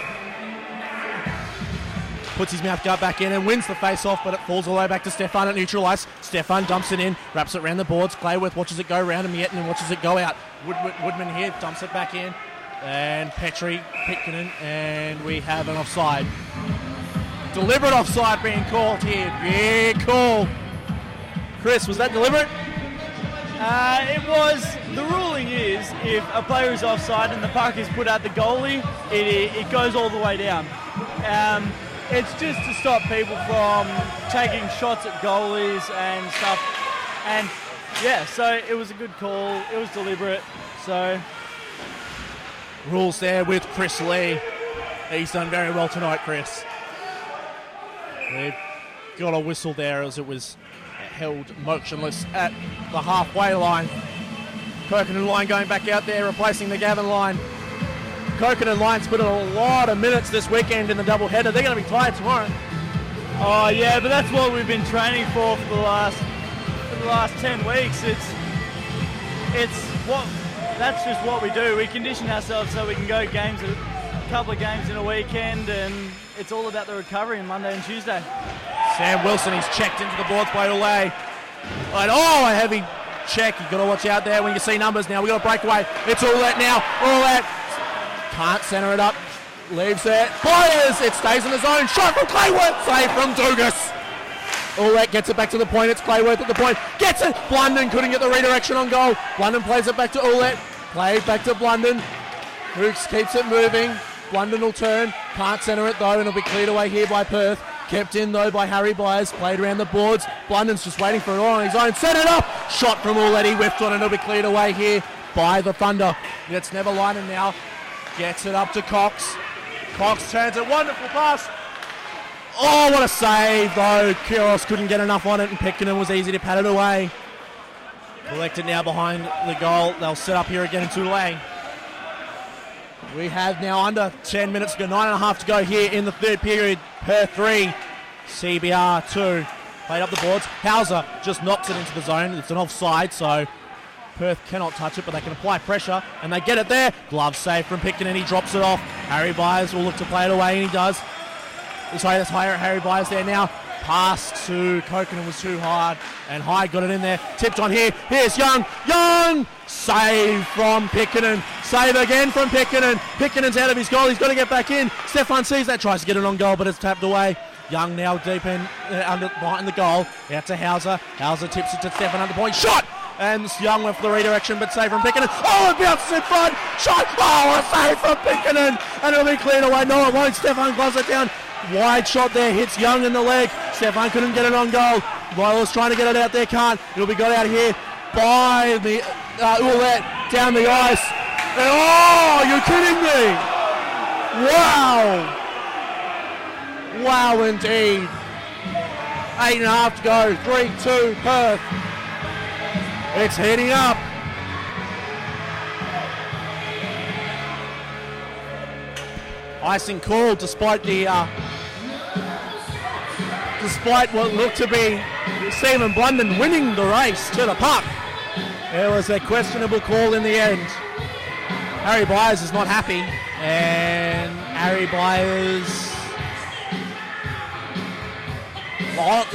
Puts his mouth guard back in and wins the face-off, but it falls all the way back to Stefan at neutral ice. Stefan dumps it in, wraps it around the boards. Clayworth watches it go round, and Miettinen watches it go out. Woodman here dumps it back in. And Petri, Pitkanen, and we have an offside. Deliberate offside being called here. Big call. Chris, was that deliberate? It was. The ruling is if a player is offside and the puck is put at the goalie, it goes all the way down. It's just to stop people from taking shots at goalies and stuff. And yeah, so it was a good call. It was deliberate. So rules there with Chris Lee. He's done very well tonight, Chris. We've got a whistle there as it was held motionless at the halfway line. Kokanen line going back out there, replacing the Gavin line. Kokanen line's put in a lot of minutes this weekend in the doubleheader. They're going to be tired tomorrow. Oh yeah, but that's what we've been training for the last 10 weeks. That's just what we do. We condition ourselves so we can go a couple of games in a weekend, and it's all about the recovery on Monday and Tuesday. Sam Wilson, he's checked into the boards by Ouellette. And a heavy check. You've got to watch out there when you see numbers now. We've got a breakaway. It's Ouellette now. Ouellette can't centre it up. Leaves it. Fires. It stays in the zone. Shot from Clayworth. Save from Dugas. Ouellette gets it back to the point. It's Clayworth at the point. Gets it. Blunden couldn't get the redirection on goal. Blunden plays it back to Ouellette. Played back to Blunden. Hooks keeps it moving. Blunden will turn. Can't centre it though, and it'll be cleared away here by Perth. Kept in though by Harry Byers. Played around the boards. Blunden's just waiting for it all on his own. Set it up. Shot from Ouellette. He whiffed on it. It'll be cleared away here by the Thunder. It's Nevalainen now. Gets it up to Cox. Cox turns it. Wonderful pass. Oh, what a save though. Kuros couldn't get enough on it, and Pitkanen was easy to pat it away. Collected now behind the goal. They'll set up here again in Tulane. We have now under 10 minutes to go, 9.5 to go here in the third period. Perth 3, CBR 2. Played up the boards. Hauser just knocks it into the zone. It's an offside, so Perth cannot touch it, but they can apply pressure, and they get it there. Glove save from Pitkin, and he drops it off. Harry Byers will look to play it away, and he does. Sorry, that's Harry Byers there now. Pass to Kokanen was too hard, and Hyde got it in there. Tipped on here. Here's Young. Young! Save from Pitkanen. Save again from Pitkanen. Pitkanen's out of his goal. He's got to get back in. Stefan sees that, tries to get it on goal, but it's tapped away. Young now deep in, behind the goal. Out to Hauser. Hauser tips it to Stefan under point. Shot! And Young went for the redirection, but save from Pitkanen. Oh, it bounces in front. Shot! Oh, a save from Pitkanen. And it'll be cleared away. No, it won't. Stefan gloves it down. Wide shot there, hits Young in the leg. Stefan couldn't get it on goal. Loyal's trying to get it out there, can't. It'll be got out here by the Ouellette down the ice. And oh, you're kidding me! Wow! Wow, indeed. 8.5 to go. 3-2 Perth. It's heating up. Icing called despite what looked to be Stephen Blunden winning the race to the puck. It was a questionable call in the end. Harry Byers is not happy, and Harry Byers...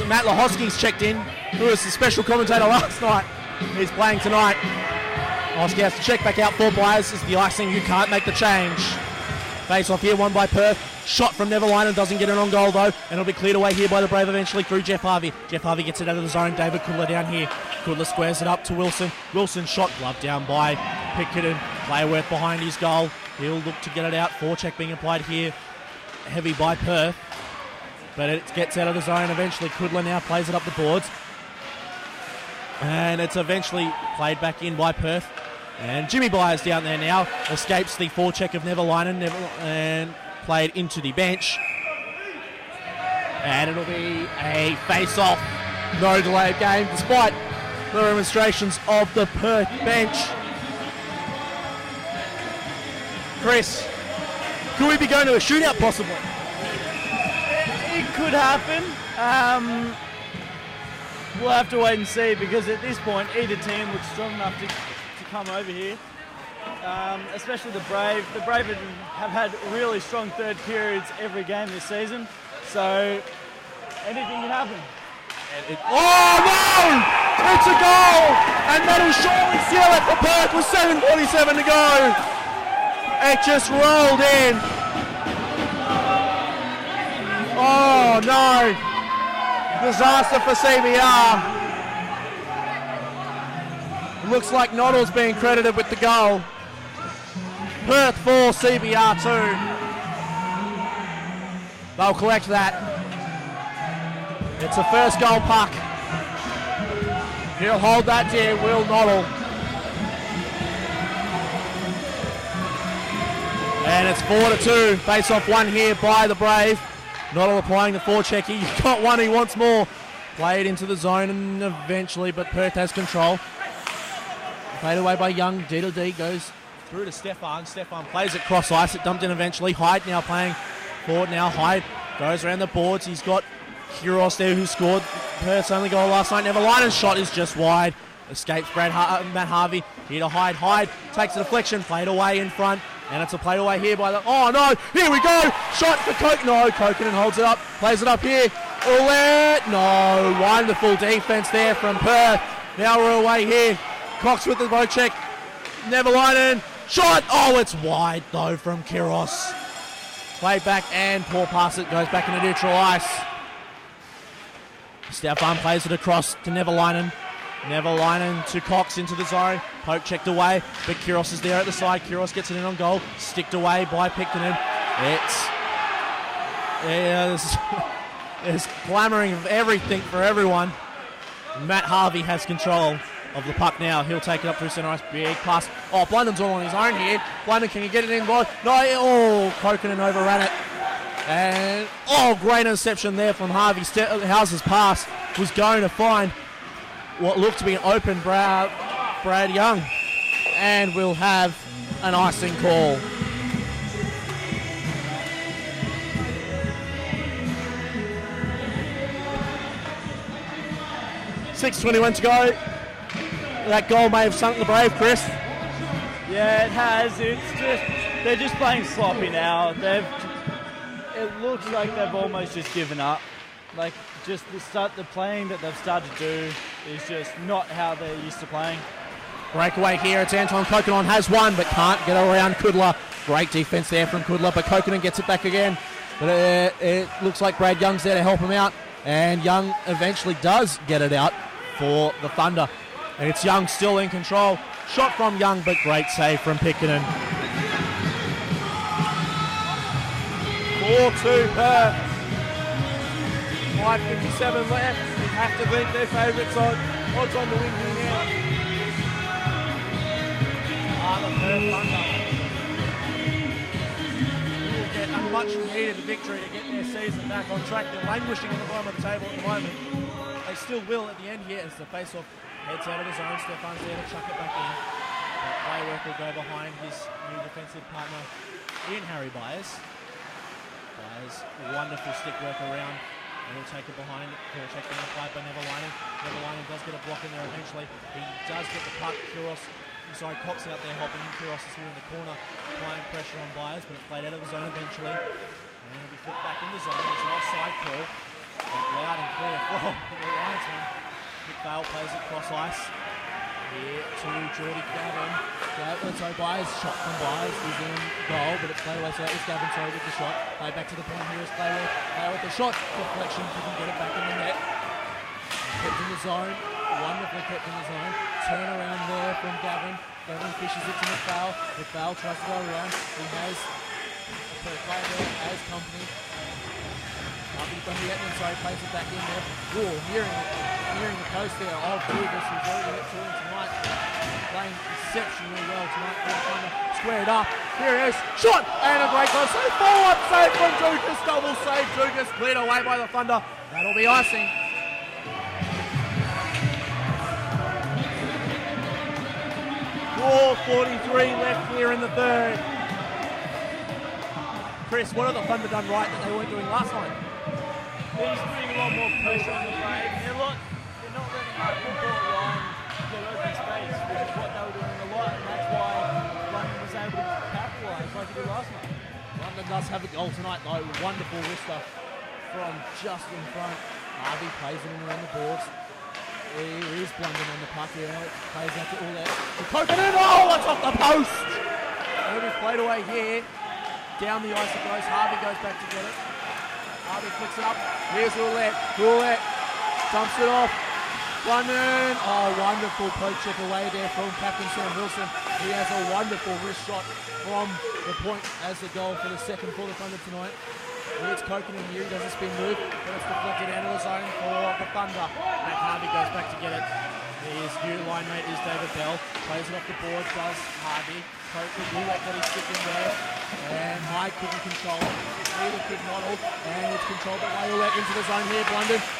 Matt Lahosky's checked in, who was the special commentator last night. He's playing tonight. Lahosky has to check back out for Byers. It's the icing, you can't make the change. Face off here, won by Perth. Shot from Neverline, doesn't get it on goal though, and it'll be cleared away here by the Brave eventually through Jeff Harvey. Jeff Harvey gets it out of the zone. David Kudler down here. Kudler squares it up to Wilson. Wilson shot, gloved down by Pickett. Player worth behind his goal. He'll look to get it out. Forecheck being applied here. Heavy by Perth, but it gets out of the zone. Eventually Kudler now plays it up the boards, and it's eventually played back in by Perth. And Jimmy Byers down there now escapes the forecheck of Neverline and played into the bench. And it'll be a face-off. No delay of game despite the demonstrations of the Perth bench. Chris, could we be going to a shootout possibly? It could happen. We'll have to wait and see, because at this point either team looks strong enough to come over here. Especially the Brave. The Brave have had really strong third periods every game this season, so anything can happen. Oh no! It's a goal! And that'll surely seal it for Perth with 7:47 to go. It just rolled in. Oh no! Disaster for CBR. Looks like Noddle's being credited with the goal. Perth 4, CBR 2. They'll collect that. It's a first goal puck. He'll hold that dear, Will Noddle. And it's 4-2. Face off one here by the Brave. Noddle applying the forecheck. He's got one, he wants more. Played into the zone and eventually, but Perth has control. Played away by Young. D goes through to Stefan. Stefan plays it cross ice. It dumped in eventually. Hyde now playing forward now. Hyde goes around the boards. He's got Kuros there who scored Perth's only goal last night. Neverline's shot is just wide. Escapes Matt Harvey. Here to Hyde. Hyde takes a deflection. Played away in front. And it's a play away here by the... Oh no! Here we go! Shot for Coke. No, Kokanen holds it up. Plays it up here. No. Wonderful defense there from Perth. Now we're away here. Cox with the boat check. Neverline. Shot. Oh, it's wide though from Kuros. Played back and poor pass. It goes back into neutral ice. Stefan plays it across to Neverline. Neverline to Cox into the zone. Poke checked away, but Kuros is there at the side. Kuros gets it in on goal. Sticked away by Picton. There's clamouring of everything for everyone. Matt Harvey has control of the puck now. He'll take it up through centre ice. Big pass. Oh, Blunden's all on his own here. Blunden, can he get it in? No. Oh, Kokanen overran it. And, great interception there from Harvey. House's pass was going to find what looked to be an open Brad Young. And we'll have an icing call. .6:21 to go. That goal may have sunk the Brave, Chris. Yeah, it has. They're just playing sloppy now. It looks like they've almost just given up. Like, just the playing that they've started to do is just not how they're used to playing. Breakaway here. It's Anton Kokanen has one, but can't get around Kudler. Great defense there from Kudler, but Kokanen gets it back again. But it looks like Brad Young's there to help him out, and Young eventually does get it out for the Thunder. And it's Young still in control. Shot from Young, but great save from Pickenin. 4-2 Perth. 5:57 left. They have to link their favourites on. Odds on the win here now. The Perth Thunder will get a much needed victory to get their season back on track. They're languishing on the bottom of the table at the moment. They still will at the end here as the face-off heads out of the zone. Stefan's there to chuck it back in. Playwork will go behind his new defensive partner in Harry Byers. Byers, wonderful stick work around And he'll take it behind. He'll check the play by Nevalainen. Nevalainen does get a block in there eventually. He does get the puck. Cox out there hopping. Kuros is here in the corner, applying pressure on Byers, but it played out of the zone eventually. And it'll be flipped back in the zone. It's an offside call. Loud and clear from the linesman. Nick Vale plays it cross ice. Here to Geordie Gavin. Byers, shot from Byers is in goal, but it's played away. So that was Gavin with the shot. Play back to the point here is Player with the shot. Deflection, couldn't get it back in the net. Kept in the zone. Wonderfully kept in the zone. Turn around there from Gavin. Gavin fishes it to McPhail. McPhail tries to go around. He has a player there as company. From the Edmund, so he plays it back in there. Ooh, nearing the post there of Lucas, who's already hit two tonight. Playing exceptionally well tonight. Trying to square it up. Here he is. Shot! And a great goal. So forward save from Dukas. Double save. Dukas cleared away by the Thunder. That'll be icing. 4:43 left here in the third. Chris, what have the Thunder done right that they weren't doing last night? He's putting a lot more pressure on the Brave. They're not letting that football line get open space, which is what they were doing a lot, and that's why London was able to capitalise like he did last night. London does have a goal tonight though. Wonderful wrister from just in front. Harvey plays it in around the boards. Here is Blunden on the puck here. Plays out to all that. Coconut, oh, it's off the post! It'll be played away here. Down the ice it goes. Harvey goes back to get it. Harvey flicks it up. Here's Roulette. Roulette dumps it off. Blunden. Oh, wonderful poke check away there from Captain Sam Wilson. He has a wonderful wrist shot from the point as the goal for the second for the Thunder tonight. It's Coconut here, he does a spin move, but it's deflected out of the zone for the Thunder. And Harvey goes back to get it. His new line mate is David Bell. Plays it off the board, does Harvey. Coconut will let his stick in there. And Mike couldn't control it. Neither could Model. And it's controlled by Roulette into the zone here.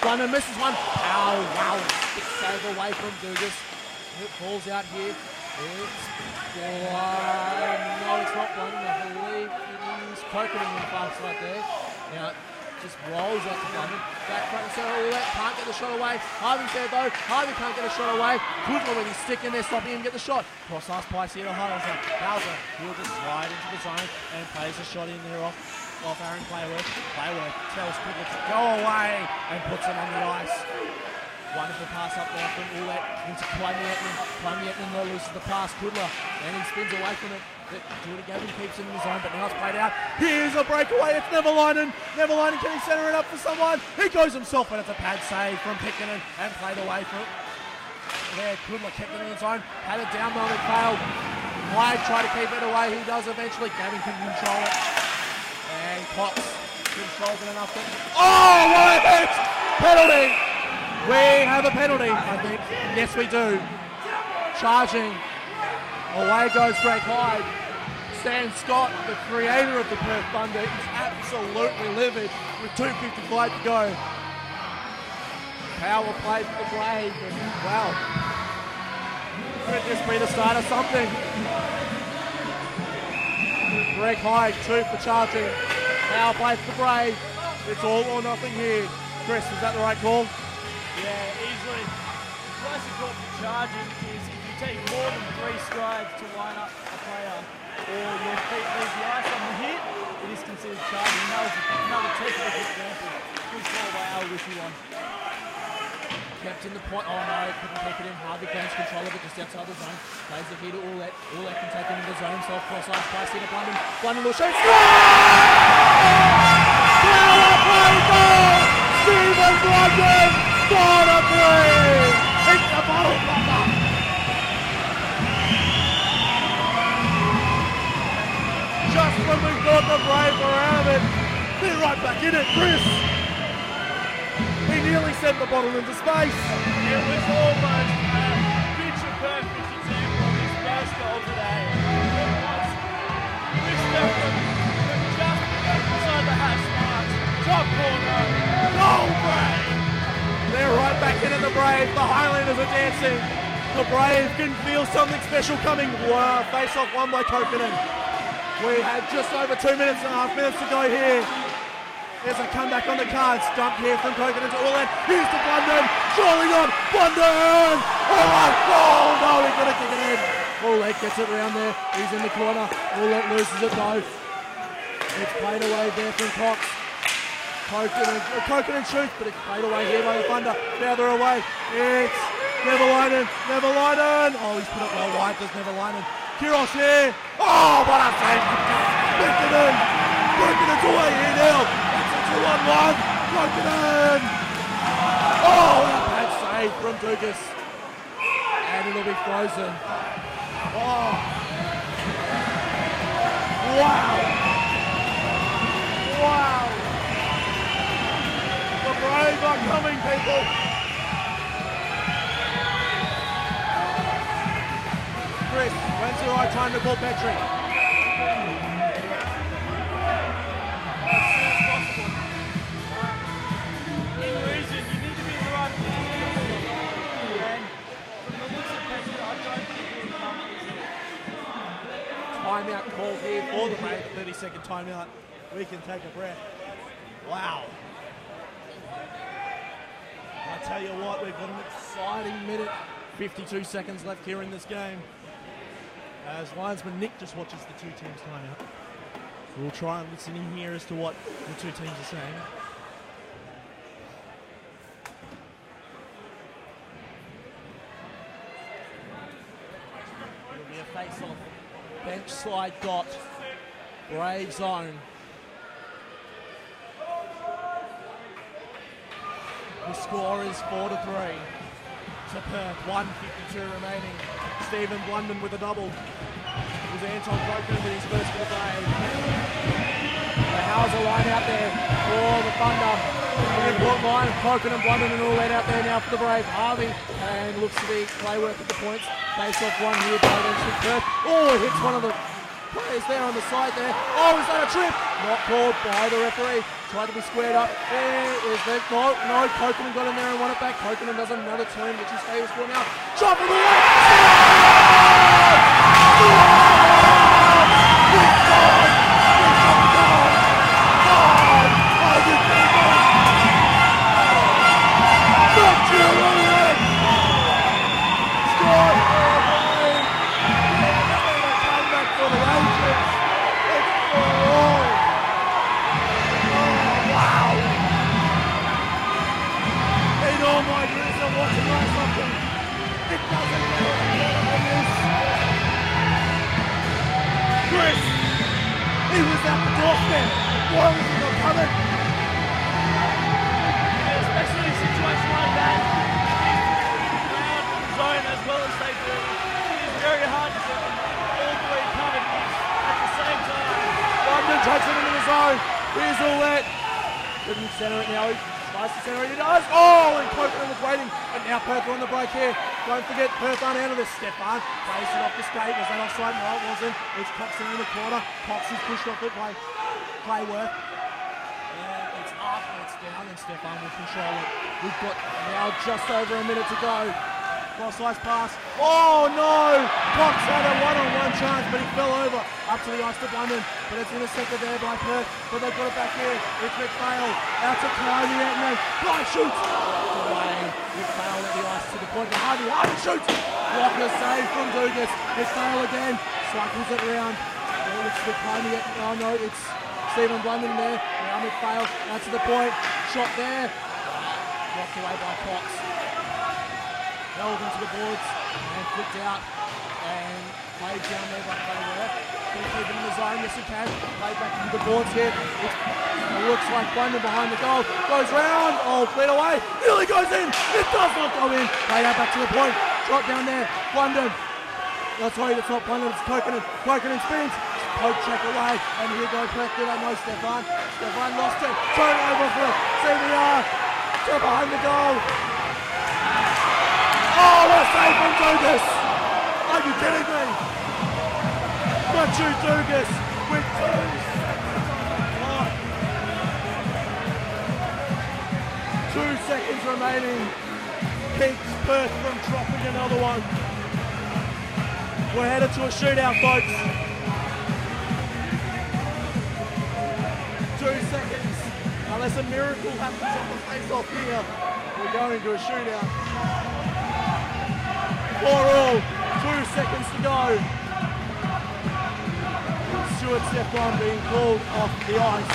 Blunden misses one. Ow, wow. Stick save away from Dugas. It falls out here. It's no, it's not Blunden. I believe it is Coconut in the far side there. Now, just rolls out to Blunden. Back front and center, Roulette can't get the shot away. Harvey's there though. Harvey can't get a shot away. Goodman with his stick in there, stopping him get the shot. Cross ice Price here to Hauser. He'll just slide into the zone and plays a shot in there off Aaron Playworth. Playworth tells Goodman to go away and puts him on the ice. Wonderful pass up there from Roulette into Plummy Etman. Plummy Etman though loses the pass. Kudler, and he spins away from it. But Geordie Gavin keeps it in the zone, but now it's played out. Here's a breakaway. It's Nevalainen. Nevalainen, can he center it up for someone? He goes himself, but it's a pad save from Pickenen and played away from it. There, Kudler kept it in the zone. Had it down though, it failed. Hyde tried to keep it away. He does eventually. Gavin can control it. And Cox controls it enough. Oh, what a hit! Penalty! We have a penalty, I think. Yes, we do. Charging. Away goes Greg Hyde. Stan Scott, the creator of the Perth Thunder, is absolutely livid with 2:55 to go. Power play for the Brave. Wow. Could this be the start of something? Greg Hyde, 2 for charging. Power play for the Brave. It's all or nothing here. Chris, is that the right call? Yeah, easily. The classic call for charging is if you take more than 3 strides to line up a player or your feet leave the ice on the hit, it is considered charging. That was another textbook example. Good call by Al Wishy-One. Kept in the point. Oh no, couldn't keep it in. Harvey gains control of it just outside the zone. Plays it here to Orlet. Orlet can take it into the zone himself. Cross ice, pass here to Blunden. Blunden will shoot. Power play goal! Stephen Blunden! 4-3! It's the bottle blocker! Just when we thought the Brave were out of it, they're right back in it, Chris! He nearly sent the bottle into space! It was almost a picture perfect example of his first goal today. It was Mister from just inside the hash marks, top corner, goal Brave! They're right back into the Brave. The Highlanders are dancing. The Brave can feel something special coming. Wow, face off won by Coconut. We had just over 2.5 minutes to go here. There's a comeback on the cards. Dump here from Coconut to Ullet. Here's to Blunden. Surely not. Blunden! Ullet! Oh, no, he's going to kick it in. Ullet gets it round there. He's in the corner. Ullet loses it though. It's played away there from Cox. Coconut shoots, but it's played away here by the Thunder. Now they're away. It's Neverlainen. Oh, he's put it well wide. There's Neverlainen. Kiros here. Oh, what a save. Coconut. Coconut's away here now. It's a 2-on-1. Coconut. Oh, what a bad save from Dugas. And it'll be frozen. Oh. Wow. The Braves are coming, people. Chris, when's the right time to call Petrie? As soon as possible. In reason, you need to be in the right position. And from the looks of Petrie, I don't think he'll come easily. Timeout called here for the Braves, 30-second timeout. We can take a breath. Wow. I tell you what, we've got an exciting minute. 52 seconds left here in this game. As linesman Nick just watches the two teams timeout. We'll try and listen in here as to what the two teams are saying. It'll be a face-off. Bench slide dot. Brave zone. The score is 4-3 to Perth. 1:52 remaining. Stephen Blunden with a double. It was Anton Coconut with his first for the day. The Hauser line out there for the Thunder. Important line. Coconut, Blunden and Ullet out there now for the Brave. Harvey and looks to be Clayworth at the points. Face off one here by Perth. Oh, it hits one of the players there on the side there. Oh, is that a trip? Not called by the referee. Tried to be squared up. No, Coconut got in there and won it back. Coconut does another turn, which is famous for now. Shot from the He was at the doorstep. Why was he not coming? Especially in a situation like that, ground and zone as well as they do. It is very hard to get all three covered at the same time. London takes it into the zone. Here's Ullet. Couldn't center it now. He tries to center it. He does. Oh, and Coconut was waiting. And now Perth are on the break here. Don't forget, Perth aren't out of this. Stefan plays it off the skate. Was that offside? No, it wasn't. It's Cox in the corner. Cox is pushed off it by Clayworth. And it's up and it's down, and Stefan will control it. We've got now just over a minute to go. Cross-ice pass. Oh no! Cox had a one-on-one chance, but he fell over. Up to the ice to Blunden, but it's intercepted there by Perth. But they've got it back here. It's McPhail. Out to Kylie Etno. Guy shoots. Away. McPhail at the ice to the point. Harvey shoots. Blocker save from Dugas. McPhail again. Cycles it around. It's the Kylie Etno. Oh no, it's Stephen Blunden there. Now McPhail. Out to the point. Shot there. Blocked away by Cox. Held into the boards and flipped out and played down there by Clayworth. Can keep it in the zone? Yes, he can. Played back into the boards here. It looks like Blunden behind the goal. Goes round. Oh, cleared away. Nearly goes in. It does not go in. Played out back to the point. Drop down there. Blunden. Oh, sorry, it's not Blunden. It's Coconut. Coconut spins. Poke check away. And here goes Perth. Did I know Stefan? Stefan lost it. Turn over for CBR. To behind the goal. Oh, what a save from Dugas! Are you kidding me? Matthew Dugas with 2 seconds. 2 seconds remaining. Keeps Perth from dropping another one. We're headed to a shootout, folks. 2 seconds. Unless a miracle happens on the face-off here, we're going into a shootout. 4-all, 2 seconds to go. Stuart Stefan being called off the ice.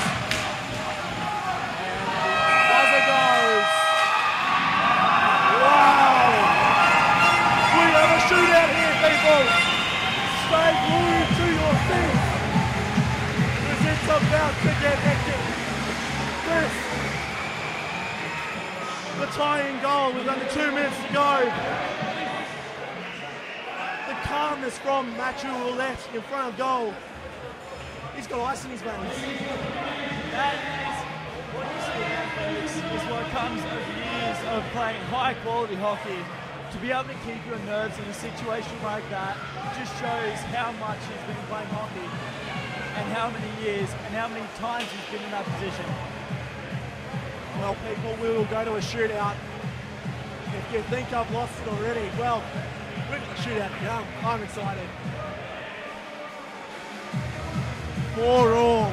And buzzer goes. Wow! We have a shootout here, people. Stay glued to your seats. Because it's about to get hectic. This, the tying goal with under 2 minutes to go. The calmness from Matthew Roulette in front of goal. He's got ice in his veins. That is what you see now, folks, is what comes of years of playing high quality hockey. To be able to keep your nerves in a situation like that just shows how much he's been playing hockey and how many years and how many times he's been in that position. Well, people, we will go to a shootout. If you think I've lost it already, well, we're going to shootout to come. I'm excited. 4-all.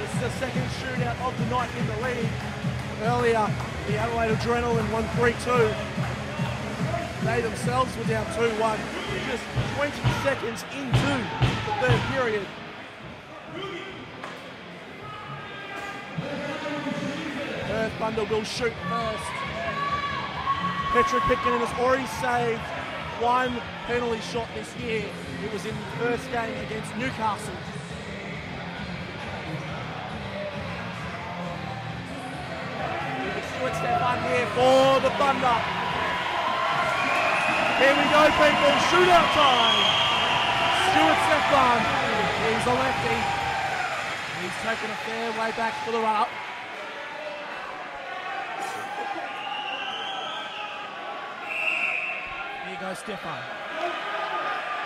This is the second shootout of the night in the league. Earlier, the Adelaide Adrenaline won 3-2. They themselves were down 2-1. Just 20 seconds into the third period. Perth Thunder will shoot first. Patrick Pitkin has already saved one penalty shot this year. It was in the first game against Newcastle. Stuart Stefan here for the Thunder. Here we go, people. Shootout time. Stuart Stefan. He's a lefty. He's taken a fair way back for the run-up. Here goes Stefan.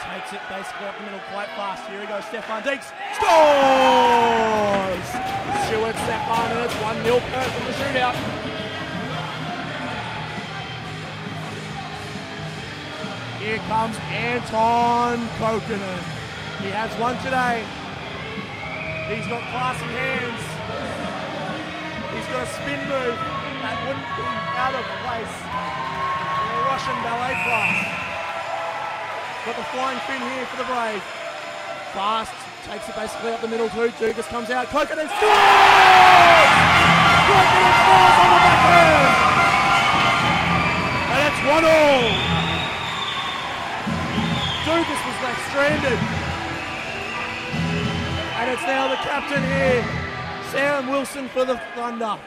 Takes it basically up the middle quite fast. Here he goes, Stefan Deeks. Scores! Stuart Stefan, and it's 1-0 Perth from the shootout. Here comes Anton Kokanen. He has one today. He's got classy hands. He's got a spin move that wouldn't be out of place in a Russian ballet class. Got the flying fin here for the Brave. Fast, takes it basically up the middle too. Dugas comes out, Kokanen scores! Kokanen scores on the backhand! And it's 1-all. Dugas was left stranded. And it's now the captain here, Sam Wilson for the Thunder.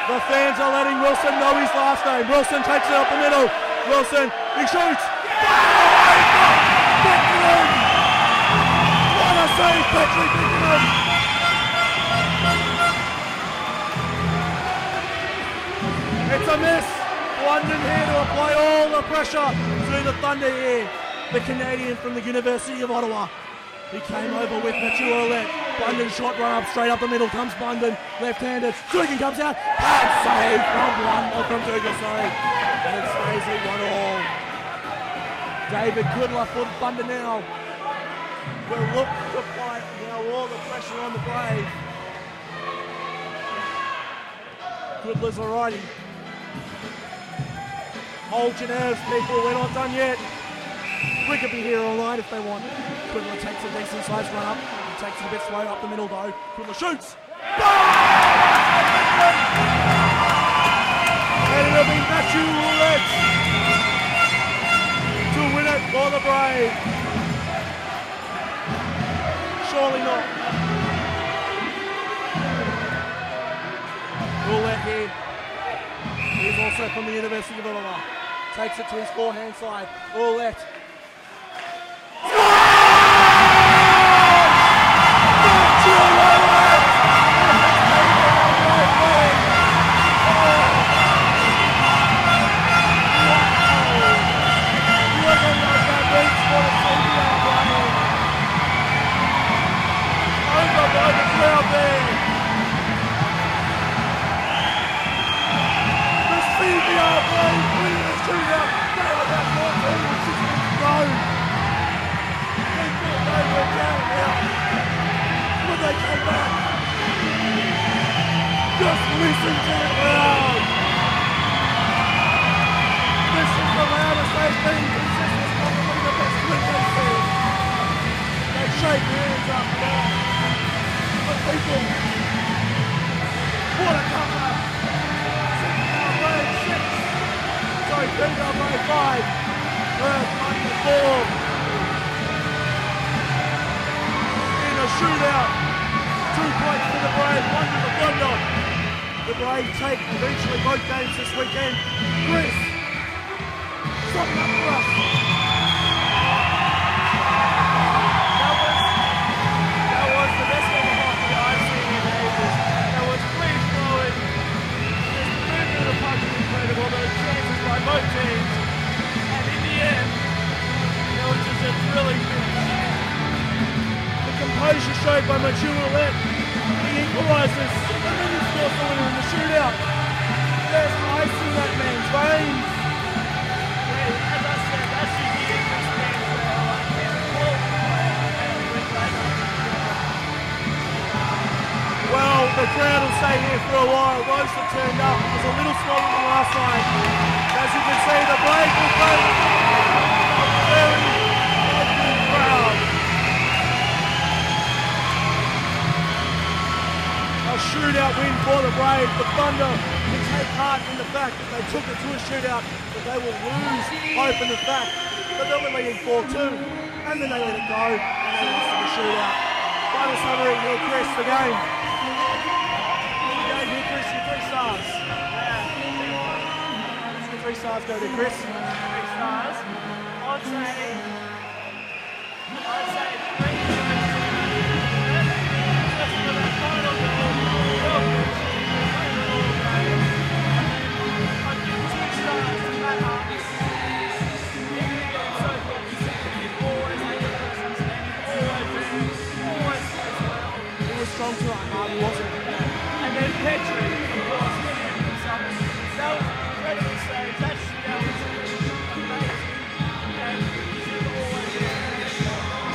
The fans are letting Wilson know his last name. Wilson takes it up the middle. Wilson, he shoots. Beckenham! What a save, Patrick Beckenham! It's a miss. London here to apply all the pressure to the Thunder here. The Canadian from the University of Ottawa. He came over with Matthew Roulette. Bundon shot run up straight up the middle. Comes Bundon, left-handed. Dugan comes out. And save from Dugan, sorry. And it stays at 1-all. David Goodler for Bundon now. Will look to fight now all the pressure on the Brave. Goodler's alrighty. Hold your nerves, people. We're not done yet. We could be here all night if they want. Goodler takes a decent sized run up. Takes it a bit slow up the middle though. Goodler shoots. And it'll be Matthew Roulette to win it for the Brave. Surely not. Roulette here. He's also from the University of Ottawa. Takes it to his forehand side. Roulette. Perth 94. In a shootout. 2 points for the Brave, 1 to the Thunder. The Brave take eventually both games this weekend. Chris, sum it up for us. That was the best game of hockey I've seen in ages. That was free flowing. The movement of the puck was incredible. There were chances by both teams. And in the end, it was just a thrilling finish. The composure showed by Machualet. He equalises. And then he scores the winner in the shootout. There's ice in that man's veins. As I said, that's the difference being fair. He's a quality player and we're glad to have him. Well, the crowd will stay here for a while. Those that turned up was a little smaller than last night. As you can see, the Brave will go a very good crowd. A shootout win for the Brave. The Thunder can take heart in the fact that they took it to a shootout, but they will lose hope in the fact that they'll be leading 4-2. And then they let it go, and they lose to the shootout. Final summary, Neil Chris, the game. Neil Chris, your 3 stars. Your 3 stars go to Chris. 3 stars. I'd say 3 just for that final goal. Well good. I'd give 2 stars to Matt Hart. So consistent, always making presence, always there, always plays well. He was strong tonight, Harvey, wasn't he? And then Petrie, of course, getting him something. That was an incredible save. That shootout was amazing. And he's always there.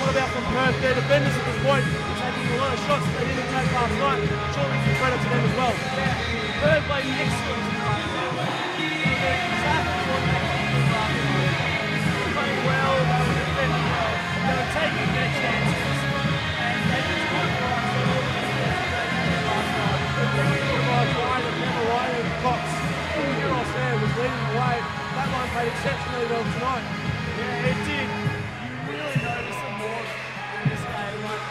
What about from Perth? Their defenders at this point are taking a lot of shots that they didn't take last night. Surely some credit to them as well. Yeah, Perth played excellent tonight. They did exactly what they needed last night. They were playing well, they were defending well, they were taking their chances, and they just capitalised on all the mistakes that they made last night. The very organised line of Emma Ryan and Cox. Eros there was leading the way. That line played exceptionally well tonight. Yeah, it did. You really notice the more in this game. Like,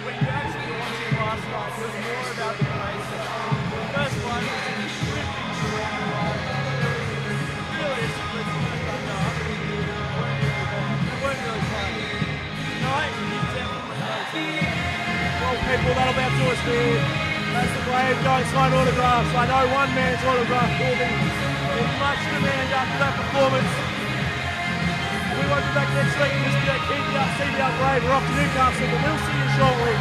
when you actually watched it last night, it was more about the pace. The first one was just drifting through the line. Realistically, it's not done up. They weren't really playing. Tonight, you definitely noticed. Well, people, that'll about do us here. That's the Brave going to sign autographs. I know one man's autograph will be in much demand after that performance. We won't be back next week. This is CBR Brave. We're off to Newcastle, but we'll see you shortly.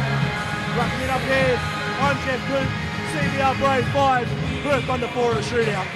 Wrapping it up here. I'm Jeff Coop. CBR Brave 5. Perth Thunder 4 at a shootout.